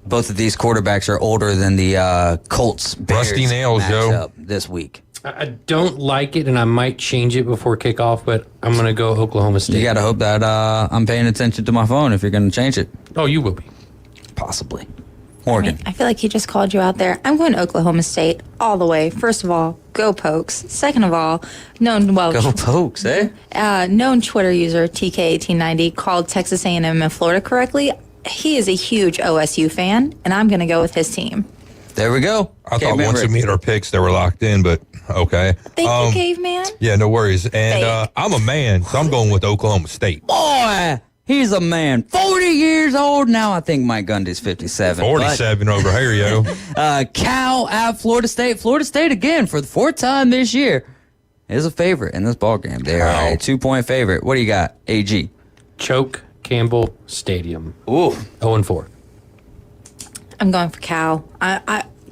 both of these quarterbacks are older than the Colts Bears Rusty nails, Joe. matchup this week. I don't like it, and I might change it before kickoff, but I'm going to go Oklahoma State. You got to hope that I'm paying attention to my phone if you're going to change it. Oh, you will be. Possibly. Morgan. I feel like he just called you out there. I'm going Oklahoma State all the way. First of all, go Pokes. Second of all, known Pokes, eh? known Twitter user TK1890 called Texas A&M and Florida correctly. He is a huge OSU fan, and I'm going to go with his team. There we go. I thought once we made our picks, they were locked in, but okay. Thank you, Caveman. Yeah, no worries. And I'm a man, so I'm going with Oklahoma State. Boy, he's a man. 40 years old now. I think Mike Gundy's 57. 47 over here, yo. Cal at Florida State. Florida State again for the 4th time this year is a favorite in this ball game. They are a 2-point favorite. What do you got, AG? Choke Campbell Stadium. Ooh. 0-4. I'm going for Cal.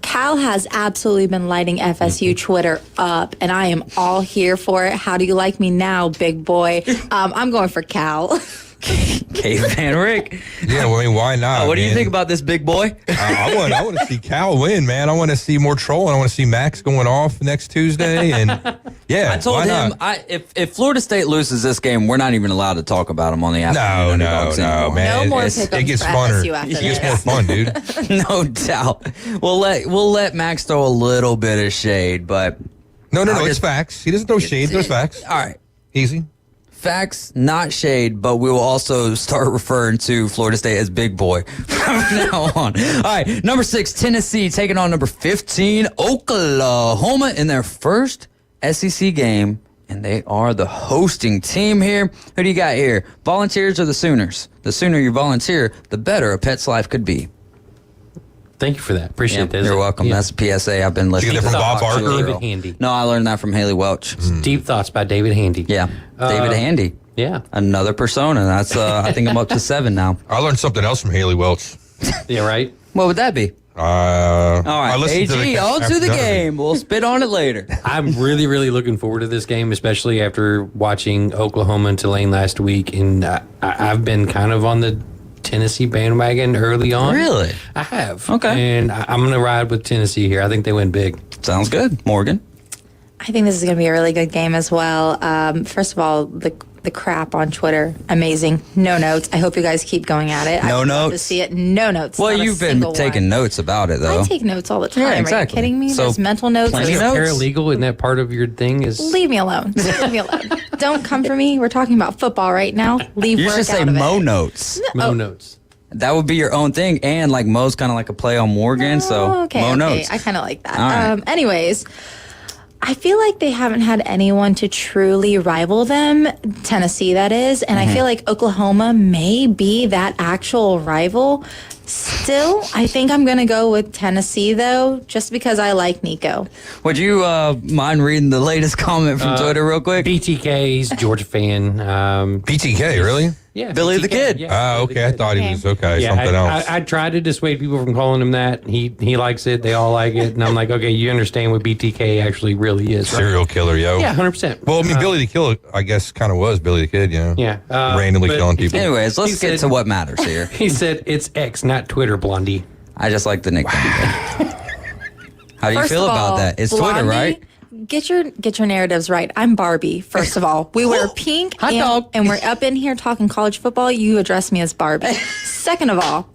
Cal has absolutely been lighting FSU Twitter up, and I am all here for it. How do you like me now, big boy? I'm going for Cal. Caveman Rick. Yeah, well, I mean, why not? What do you man? think about this big boy? I want to see Cal win, man. I want to see more trolling. I want to see Max going off next Tuesday, and yeah, I told why him not? if Florida State loses this game, we're not even allowed to talk about them on the Afternoon Underdogs anymore. man. No more It pickups gets for funner. FSU after It gets this. more fun, dude. No doubt. We'll let Max throw a little bit of shade, but No, it's facts. He doesn't throw shade. There's facts. all right. Easy. Facts, not shade, but we will also start referring to Florida State as big boy from now on. All right, number 6, Tennessee taking on number 15, Oklahoma in their first SEC game, and they are the hosting team here. Who do you got here? Volunteers or the Sooners? The sooner you volunteer, the better a pet's life could be. Thank you for that. Appreciate that. You're welcome. Yeah. That's a PSA I've been listening get to. that from Bob Barker? David Handy. No, I learned that from Haley Welch. Deep Thoughts by David Handy. Yeah, David Handy. Yeah. Another persona. That's I think I'm up to 7 now. I learned something else from Haley Welch. Yeah, right? What would that be? All right, AG, on to the game. We'll spit on it later. I'm really, really looking forward to this game, especially after watching Oklahoma and Tulane last week. And I've been kind of on the Tennessee bandwagon early on. Really? I have. Okay. And I'm going to ride with Tennessee here. I think they win big. Sounds good. Morgan? I think this is going to be a really good game as well. First of all, the crap on Twitter, amazing. No notes. I hope you guys keep going at it. No I'd love to notes? see it. No notes. Well, Not a you've been single taking one. notes about it, though. I take notes all the time. Yeah, exactly. Are you kidding me? So, There's mental notes. plenty There's of You're notes? paralegal, isn't that part of your thing? Is Leave me alone. Leave me alone. Don't come for me. We're talking about football right now. Leave You work should say out of Mo it. notes. no notes? That would be your own thing. And like Mo's kind of like a play on Morgan, so Okay, Mo okay. notes. I kind of like that. All right. Anyways, I feel like they haven't had anyone to truly rival them, Tennessee that is, and I feel like Oklahoma may be that actual rival. Still, I think I'm going to go with Tennessee, though, just because I like Nico. Would you mind reading the latest comment from Twitter real quick? BTK's Georgia fan. BTK, really? Yeah, Billy the BTK, Kid. yeah. Okay. I thought he was something I, else. I tried to dissuade people from calling him that. He likes it. They all like it. And I'm like, okay, you understand what BTK actually really is. Right? Serial killer, yo. Yeah, 100%. Well, I mean, Billy the Killer, I guess, kind of was Billy the Kid, you know? Yeah. Randomly killing people. Anyways, let's get to what matters here. He said it's X, not Twitter, Blondie. I just like the nickname. How do you First feel of about all, that? It's Twitter, Blondie, right? Get your narratives right. I'm Barbie, first of all. We wear pink and we're up in here talking college football. You address me as Barbie. Second of all,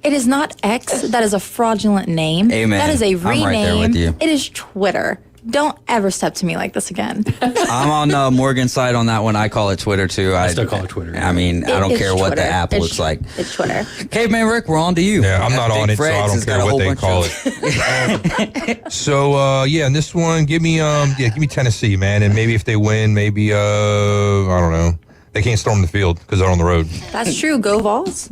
it is not X. That is a fraudulent name. Amen. That is a rename. I'm right there with you. It is Twitter. Don't ever step to me like this again. I'm on Morgan's side on that one. I call it Twitter, too. I still call it Twitter. I mean, I don't care what the app looks like. It's Twitter. Caveman Rick, we're on to you. Yeah, I'm not on it, so Fred's I has don't got care a what whole they bunch call of- it. So, in this one, give me Tennessee, man. And maybe if they win, maybe, I don't know. They can't storm the field because they're on the road. That's true. Go Vols.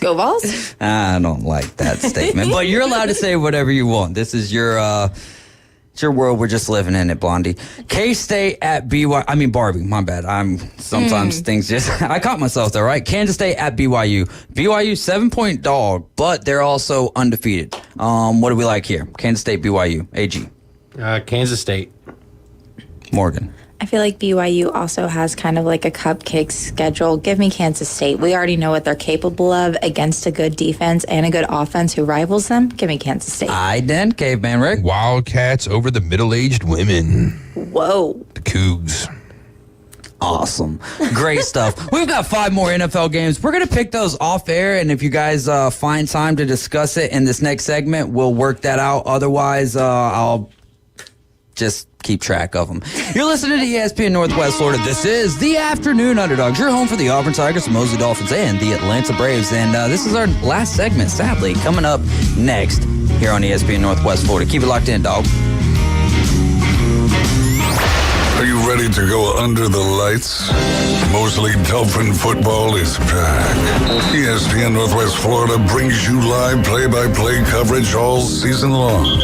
Go Vols. I don't like that statement, but you're allowed to say whatever you want. This is your it's your world. We're just living in it, Blondie. K-State at Barbie, my bad. Sometimes things just, I caught myself there, right? Kansas State at BYU. BYU 7-point dog, but they're also undefeated. What do we like here? Kansas State, BYU, AG. Kansas State. Morgan. I feel like BYU also has kind of like a cupcake schedule. Give me Kansas State. We already know what they're capable of against a good defense and a good offense who rivals them. Give me Kansas State. Then, Caveman Rick. Wildcats over the middle-aged women. Whoa. The Cougs. Awesome. Great stuff. We've got 5 more NFL games. We're going to pick those off air, and if you guys find time to discuss it in this next segment, we'll work that out. Otherwise, I'll just keep track of them. You're listening to ESPN Northwest Florida. This is the Afternoon Underdogs. You're home for the Auburn Tigers, the Mosley Dolphins, and the Atlanta Braves. And this is our last segment, sadly, coming up next here on ESPN Northwest Florida. Keep it locked in, dog. Are you ready to go under the lights? Mosley Dolphin football is back. ESPN Northwest Florida brings you live play-by-play coverage all season long.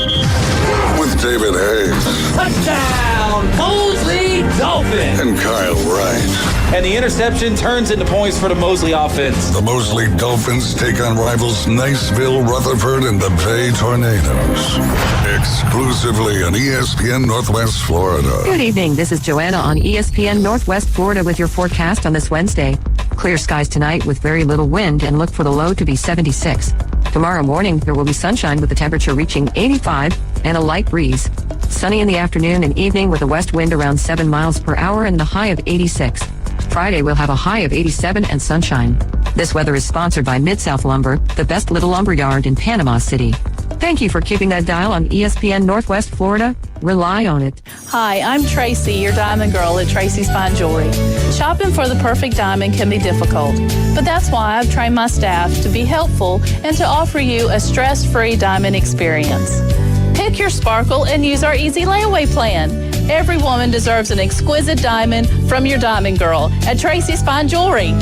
With David Hayes. Touchdown, Mosley Dolphins! And Kyle Wright. And the interception turns into points for the Mosley offense. The Mosley Dolphins take on rivals Niceville, Rutherford, and the Bay Tornadoes. Exclusively on ESPN Northwest Florida. Good evening. This is Joanna on ESPN Northwest Florida with your forecast on this Wednesday. Clear skies tonight with very little wind and look for the low to be 76. Tomorrow morning, there will be sunshine with the temperature reaching 85 and a light breeze. Sunny in the afternoon and evening with a west wind around 7 miles per hour and the high of 86. Friday, we'll have a high of 87 and sunshine. This weather is sponsored by Mid-South Lumber, the best little lumber yard in Panama City. Thank you for keeping that dial on ESPN Northwest Florida. Rely on it. Hi, I'm Tracy, your diamond girl at Tracy's Fine Jewelry. Shopping for the perfect diamond can be difficult, but that's why I've trained my staff to be helpful and to offer you a stress-free diamond experience. Pick your sparkle and use our easy layaway plan. Every woman deserves an exquisite diamond from your diamond girl at Tracy's Fine Jewelry.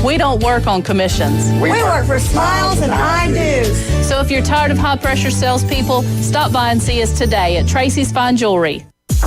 We don't work on commissions. We work for smiles and I-dos. So if you're tired of high-pressure salespeople, stop by and see us today at Tracy's Fine Jewelry.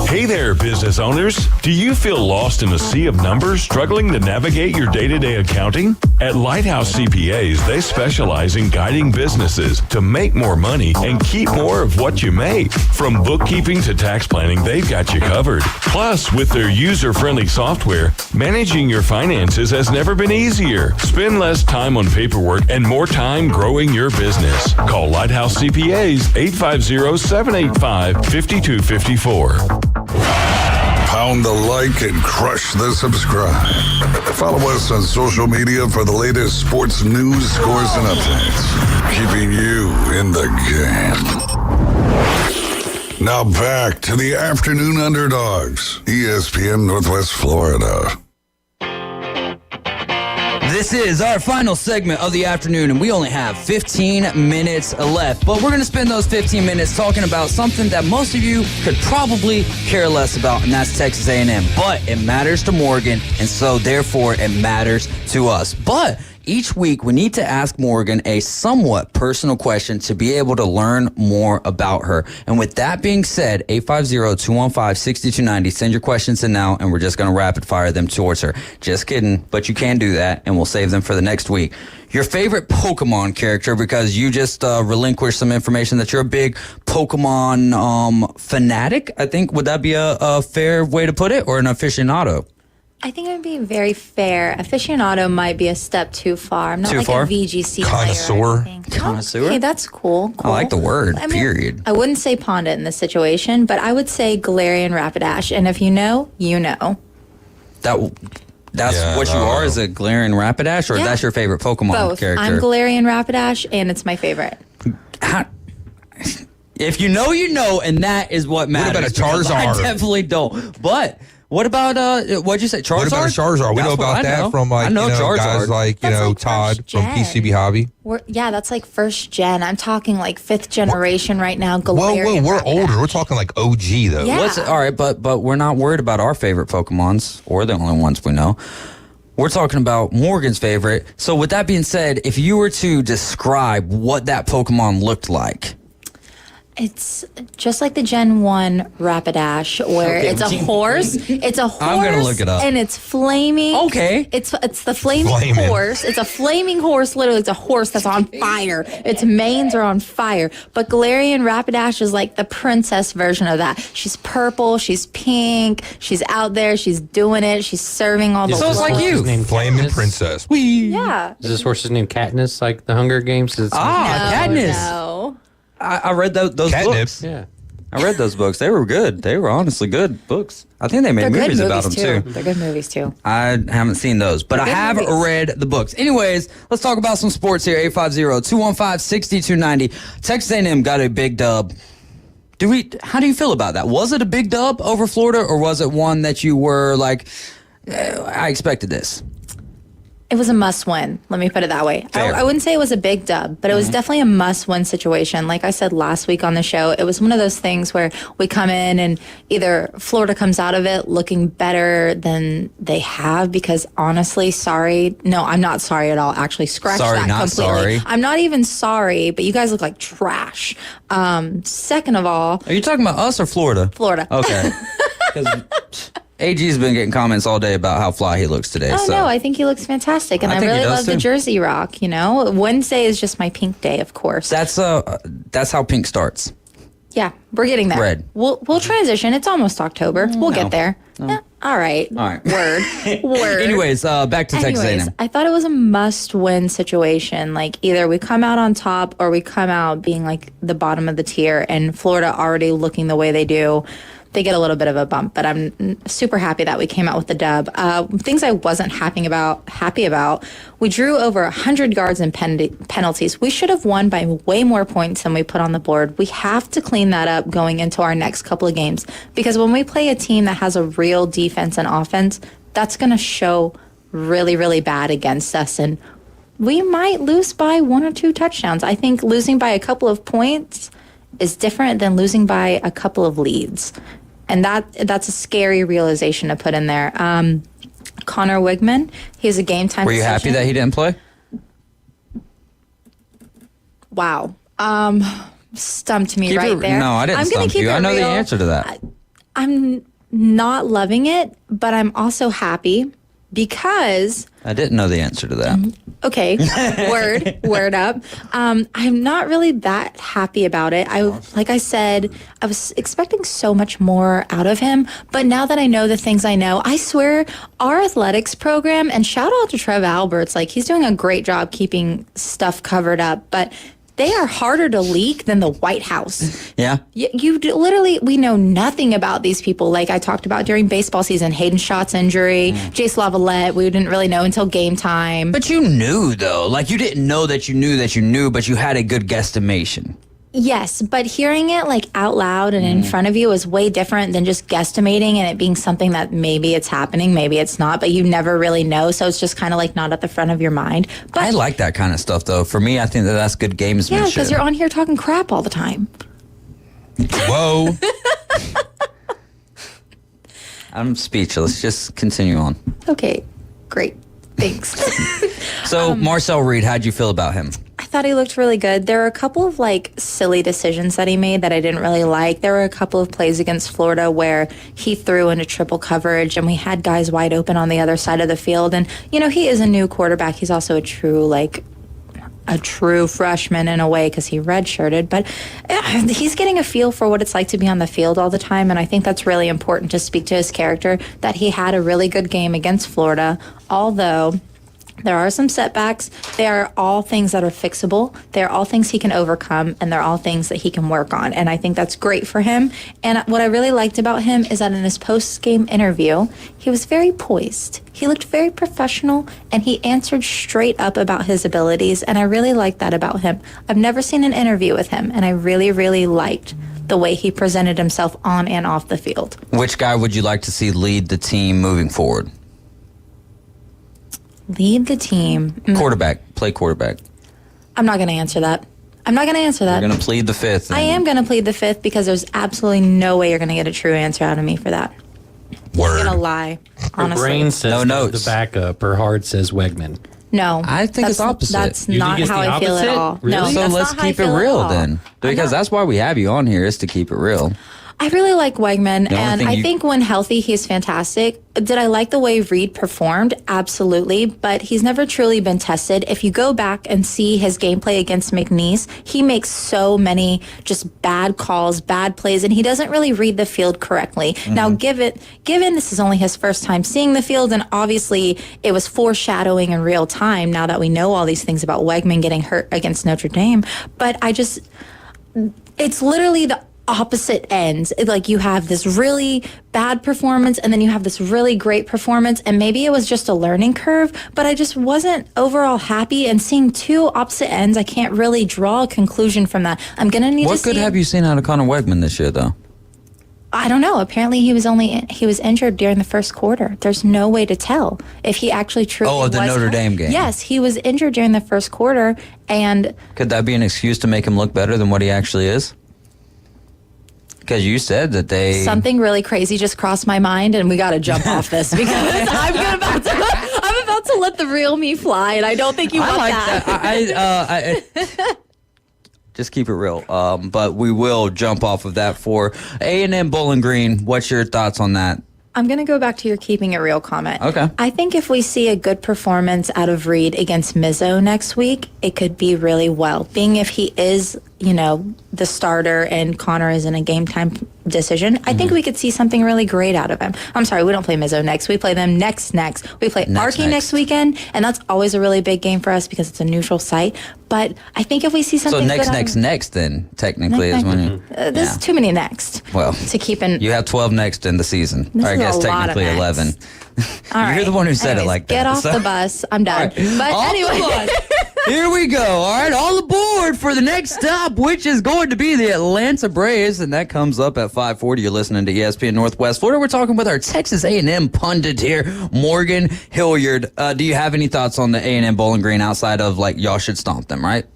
Hey there, business owners. Do you feel lost in a sea of numbers, struggling to navigate your day-to-day accounting? At Lighthouse CPAs, they specialize in guiding businesses to make more money and keep more of what you make. From bookkeeping to tax planning, they've got you covered. Plus, with their user-friendly software, managing your finances has never been easier. Spend less time on paperwork and more time growing your business. Call Lighthouse CPAs 850-785-5254. Pound the like and crush the subscribe. Follow us on social media for the latest sports news, scores, and updates. Keeping you in the game. Now back to the Afternoon Underdogs, ESPN Northwest Florida. This is our final segment of the afternoon, and we only have 15 minutes left. But we're going to spend those 15 minutes talking about something that most of you could probably care less about, and that's Texas A&M. But it matters to Morgan, and so therefore it matters to us. But each week we need to ask Morgan a somewhat personal question to be able to learn more about her. And with that being said, 850-215-6290, send your questions in now, and we're just going to rapid fire them towards her. Just kidding, but you can do that, and we'll save them for the next week. Your favorite Pokemon character, because you just relinquished some information that you're a big Pokemon fanatic, I think. Would that be a fair way to put it, or an aficionado? I think it would be very fair. Aficionado might be a step too far. I'm not Too like far? a VGC Connoisseur. player or anything. Connoisseur? Okay, that's cool. I like the word, I mean, period. I wouldn't say Pondit in this situation, but I would say Galarian Rapidash. And if you know, you know. That's what you are, is a Galarian Rapidash, or Yeah. that's your favorite Pokemon Both. character? I'm Galarian Rapidash, and it's my favor'd. If you know, you know, and that is what matters. about a because I Charizard? definitely don't. But what about what'd you say? Charizard? What about a Charizard? We That's know what about I that know. from I know Charizard. guys like That's like Todd first from gen. PCB Hobby. Yeah, that's like first gen. I'm talking like 5th generation right now. Galarian. We're older. We're talking like OG though. Yeah. All right, but we're not worried about our favorite Pokemons, or the only ones we know. We're talking about Morgan's favorite. So with that being said, if you were to describe what that Pokemon looked like. It's just like the Gen 1 Rapidash, where Okay, it's a horse. It's a horse. I'm gonna look it up. And it's flaming. Okay. It's the flaming horse. It's a flaming horse. Literally, it's a horse that's on fire. Its manes are on fire. But Galarian Rapidash is like the princess version of that. She's purple. She's pink. She's out there. She's doing it. She's serving all the Is this world. horse's name Flaming Katniss? Princess. Yeah. Is this horse's name Katniss, like the Hunger Games? Katniss. No. I read those books. Yeah. I read those books. They were good. They were honestly good books. I think they made They're movies good about them movies, too. They're good movies, too. I haven't seen those, but I They're good have movies. read the books. Anyways, let's talk about some sports here. 850-215-6290. Texas A&M got a big dub. How do you feel about that? Was it a big dub over Florida, or was it one that you were like, I expected this? It was a must-win. Let me put it that way. I wouldn't say it was a big dub, but it was definitely a must-win situation. Like I said last week on the show, it was one of those things where we come in and either Florida comes out of it looking better than they have, because honestly, no, I'm not sorry at all. Actually, scratch Sorry, that not completely. sorry. I'm not even sorry, but you guys look like trash. Second of all, Are you talking about us or Florida? Florida. Okay. Because AG's been getting comments all day about how fly he looks today. Oh, so. no, I think he looks fantastic. And I I think he really does, love the too. Jersey rock, you know? Wednesday is just my pink day, of course. That's how pink starts. Yeah, we're getting there. Red. We'll transition. It's almost October. We'll get there. Yeah, all right. All right. Word. Anyways, back to Texas A&M. I thought it was a must-win situation. Like, either we come out on top or we come out being like the bottom of the tier, and Florida already looking the way they do. They get a little bit of a bump, but I'm super happy that we came out with the dub. Things I wasn't happy about. We drew over 100 yards in penalties. We should have won by way more points than we put on the board. We have to clean that up going into our next couple of games, because when we play a team that has a real defense and offense, that's going to show really, really bad against us, and we might lose by 1 or 2 touchdowns. I think losing by a couple of points is different than losing by a couple of leads. And that's a scary realization to put in there. Connor Wigman, he's a game time Were you happy that he didn't play? Wow. Stumped me right there. No, I didn't I'm gonna stump keep you. it I know the real. answer to that. I'm not loving it, but I'm also happy because I didn't know the answer to that. okay, word up. I'm not really that happy about it. Like I said, I was expecting so much more out of him, but now that I know the things I know, I swear our athletics program, and shout out to Trev Alberts, like he's doing a great job keeping stuff covered up, but they are harder to leak than the White House. Yeah. Literally, we know nothing about these people. Like I talked about during baseball season, Hayden Schott's injury, Jace Lavalette, we didn't really know until game time. But you knew, though. Like, you didn't know that you knew, but you had a good guesstimation. Yes, but hearing it like out loud and in front of you is way different than just guesstimating and it being something that maybe it's happening, maybe it's not, but you never really know. So it's just kind of like not at the front of your mind. But I like that kind of stuff, though. For me, I think that's good gamesmanship. yeah, because you're on here talking crap all the time. Whoa. I'm speechless. Just continue on. Okay, great. Thanks. So, Marcel Reed, how'd you feel about him? I thought he looked really good. There were a couple of silly decisions that he made that I didn't really like. There were a couple of plays against Florida where he threw into triple coverage and we had guys wide open on the other side of the field. And, he is a new quarterback. He's also a true freshman in a way because he redshirted, but he's getting a feel for what it's like to be on the field all the time, and I think that's really important to speak to his character, that he had a really good game against Florida, although there are some setbacks. They are all things that are fixable. They're all things he can overcome, and they're all things that he can work on. And I think that's great for him. And what I really liked about him is that in his post-game interview, he was very poised. He looked very professional, and he answered straight up about his abilities, and I really liked that about him. I've never seen an interview with him, and I really, really liked the way he presented himself on and off the field. Which guy would you like to see lead the team moving forward? Lead the team. Quarterback. Play quarterback. I'm not going to answer that. I'm not going to answer that. You're going to plead the fifth. I am going to plead the fifth because there's absolutely no way you're going to get a true answer out of me for that. Word. I'm going to lie, honestly. Her brain says No notes. the backup. Her heart says Wegman. No. I think it's opposite. That's You not think it's how the I feel at opposite? all. Really? No, So that's let's not how I keep it feel at real all. then. Because that's why we have you on here, is to keep it real. I really like Wegman, The only and thing I you- think when healthy, he's fantastic. Did I like the way Reed performed? Absolutely, but he's never truly been tested. If you go back and see his gameplay against McNeese, he makes so many just bad calls, bad plays, and he doesn't really read the field correctly. Now, given this is only his first time seeing the field, and obviously it was foreshadowing in real time now that we know all these things about Wegman getting hurt against Notre Dame, but it's literally the opposite ends. You have this really bad performance and then you have this really great performance, and maybe it was just a learning curve, but I just wasn't overall happy, and seeing two opposite ends, I can't really draw a conclusion from that. I'm going to need to see... What good have you seen out of Connor Wegman this year, though? I don't know. Apparently he was injured during the first quarter. There's no way to tell if he actually truly Oh, of the was Notre hurt. Dame game. Yes, he was injured during the first quarter, and... Could that be an excuse to make him look better than what he actually is? Because you said that they... Something really crazy just crossed my mind, and we got to jump off this because I'm about to let the real me fly, and I don't think you want that. Just keep it real. But we will jump off of that for A&M Bowling Green. What's your thoughts on that? I'm going to go back to your keeping it real comment. Okay. I think if we see a good performance out of Reed against Mizzo next week, it could be really well. Being if he is, the starter and Connor is in a game time decision, I think we could see something really great out of him. I'm sorry, we don't play Mizzo next. We play them next. We play Arky next weekend, and that's always a really big game for us because it's a neutral site. But I think if we see something So good next then, technically, is when you... there's too many next. Well, to keep in... You have 12 next in the season. This Or I is guess a lot of technically next. 11. All right. You're the one who said it Anyways, like that. Get off so- the bus. I'm done. All right. But Off the anyway... Here we go. All right, all aboard for the next stop, which is going to be the Atlanta Braves, and that comes up at 5:40. You're listening to ESPN Northwest Florida. We're talking with our Texas A&M pundit here, Morgan Hilliard. Do you have any thoughts on the A&M Bowling Green outside of y'all should stomp them, right?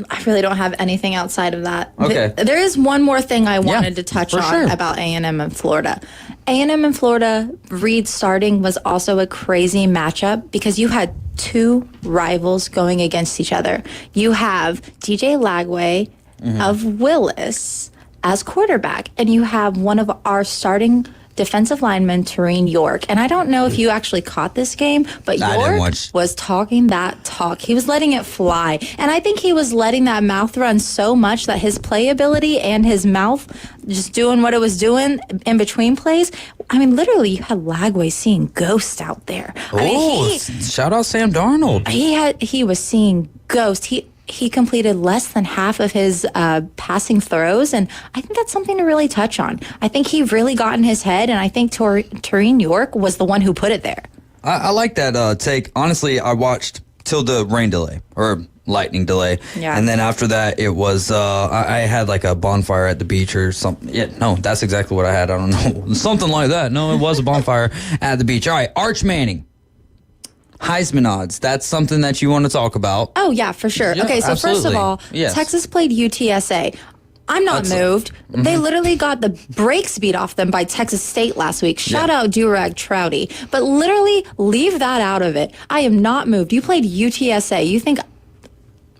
I really don't have anything outside of that. Okay. There is one more thing I wanted to touch on about A&M and Florida. A&M and Florida, Reed starting was also a crazy matchup because you had two rivals going against each other. You have DJ Lagway of Willis as quarterback, and you have one of our starting defensive lineman, Tareen York. And I don't know if you actually caught this game, but York was talking that talk. He was letting it fly. And I think he was letting that mouth run so much that his playability and his mouth just doing what it was doing in between plays. I mean, literally, you had Lagway seeing ghosts out there. Shout out Sam Darnold. He was seeing ghosts. He completed less than half of his passing throws, and I think that's something to really touch on. I think he really got in his head, and I think Tareen York was the one who put it there. I like that take. Honestly, I watched till the rain delay, or lightning delay. Yeah. And then after that, it was, I had like a bonfire at the beach or something. Yeah, no, that's exactly what I had. I don't know. Something like that. No, it was a bonfire at the beach. All right, Arch Manning. Heisman odds. That's something that you want to talk about. Oh, yeah, for sure. Yeah, okay, so absolutely. first of all, Yes. Texas played UTSA. I'm not moved. They literally got the brakes beat off them by Texas State last week. Shout out Durag Trouty. But literally, leave that out of it. I am not moved. You played UTSA. You think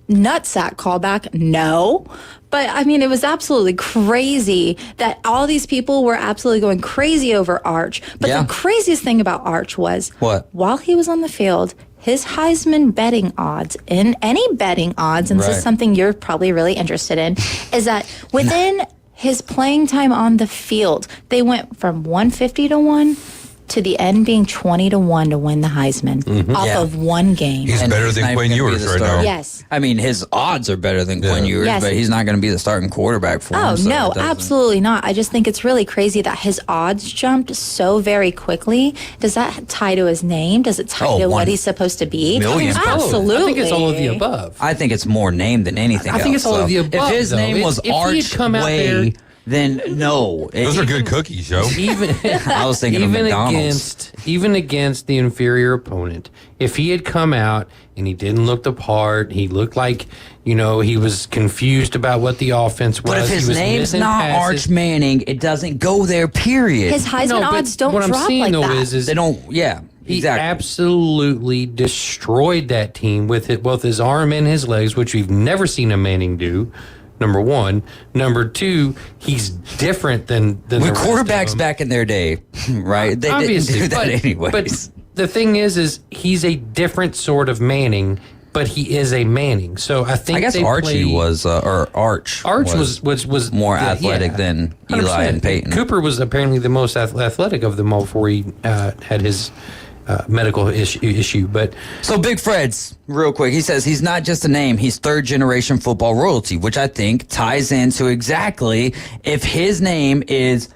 nutsack callback? No. But, I mean, it was absolutely crazy that all these people were absolutely going crazy over Arch. But the craziest thing about Arch was while he was on the field, his Heisman betting odds, in any betting odds, and this is something you're probably really interested in, is that within his playing time on the field, they went from 150 to 1 to the end being 20 to 1 to win the Heisman off of one game. He's better than Quinn Ewers right now. Yes. I mean, his odds are better than Quinn Ewers, but he's not going to be the starting quarterback for him. Oh, so no, absolutely not. I just think it's really crazy that his odds jumped so very quickly. Does that tie to his name? Does it tie to what he's supposed to be? Million. Absolutely. I think it's all of the above. I think it's more name than anything else. I think it's all of the above. If his name was Archway, then no. Those are good cookies, Joe. I was thinking of McDonald's. Even against the inferior opponent, if he had come out and he didn't look the part, he looked like, he was confused about what the offense was. But if his name's not Arch Manning, it doesn't go there, period. His Heisman odds don't what drop I'm saying, like though, that. is they don't, he absolutely destroyed that team with both his arm and his legs, which we've never seen a Manning do. Number one. Number two, he's different than the with quarterbacks back in their day, right? They Obviously, didn't do that anyways. But the thing is he's a different sort of Manning, but he is a Manning. So I think I guess Archie was, or Arch was more athletic than Eli 100%. and Peyton. Cooper was apparently the most athletic of them all before he had his medical issue. But so Big Fred's real quick, he says he's not just a name, he's third generation football royalty, which I think ties into exactly if his name is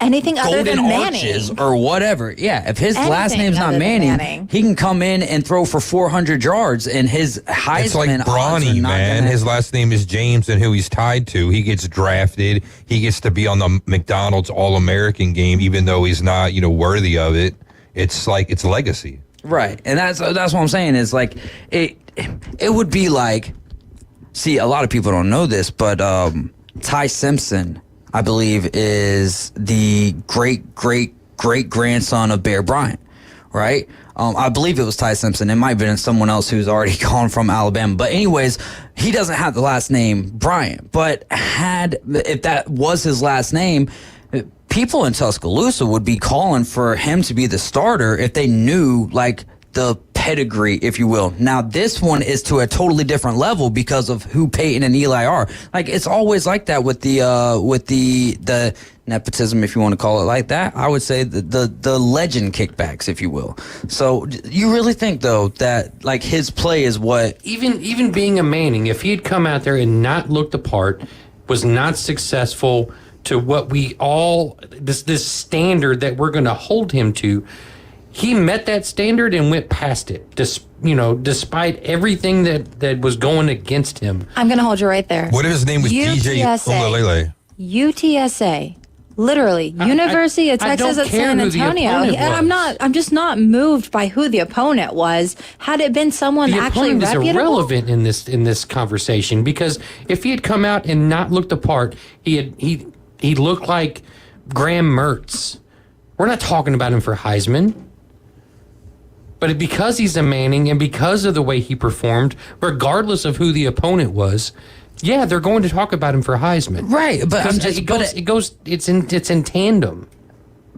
anything other Golden than Manning Arches or whatever. Yeah, if his last Anything name's not other than Manning, he can come in and throw for 400 yards, and his Heisman It's like odds are Bronny, not man. gonna- His last name is James, and who he's tied to. He gets drafted. He gets to be on the McDonald's All-American game, even though he's not, worthy of it. It's like it's legacy, right? And that's what I'm saying is like it would be like. See, a lot of people don't know this, but Ty Simpson, I believe, is the great grandson of Bear Bryant, right? I believe it was Ty Simpson. It might have been someone else who's already gone from Alabama. But anyways, he doesn't have the last name Bryant. But if that was his last name, people in Tuscaloosa would be calling for him to be the starter if they knew like the pedigree, if you will. Now this one is to a totally different level because of who Peyton and Eli are. Like it's always like that with the nepotism, if you want to call it like that. I would say the legend kickbacks, if you will. So you really think though that like his play is what even being a Manning, if he had come out there and not looked the part, was not successful to what we all this standard that we're going to hold him to, he met that standard and went past it. Despite everything that was going against him. I'm going to hold you right there. What if his name was DJ Ulalele? UTSA. Literally, University of Texas at San Antonio. I'm just not moved by who the opponent was. Had it been someone actually reputable, is irrelevant in this conversation, because if he had come out and not looked the part, he looked like Graham Mertz. We're not talking about him for Heisman. But because he's a Manning and because of the way he performed, regardless of who the opponent was, yeah, they're going to talk about him for Heisman. Right, but it's in tandem.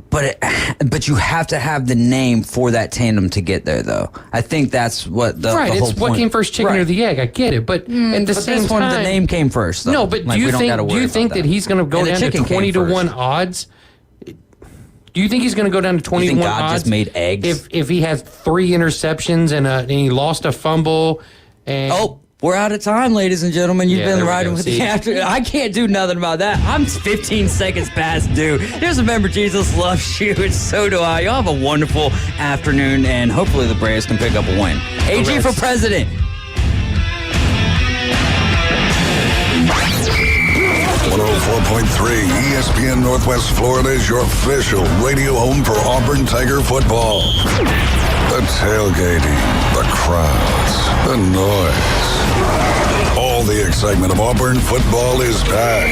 But you have to have the name for that tandem to get there, though. I think that's what the right. The whole it's what point. came first, chicken or the egg. I get it, but at the same this time, one, the name came first. Though. No, but like, do you think that he's going to go down to 20 to 1 odds? Do you think he's going to go down to 20 to 1 God odds? Just made eggs. If he has 3 interceptions and he lost a fumble, and we're out of time, ladies and gentlemen. You've been riding with See? the after. I can't do nothing about that. I'm 15 seconds past due. Just remember, Jesus loves you, and so do I. Y'all have a wonderful afternoon, and hopefully the Braves can pick up a win. AG for president. 104.3 ESPN Northwest Florida is your official radio home for Auburn Tiger football. The tailgating, the crowds, the noise. All All the excitement of Auburn football is back.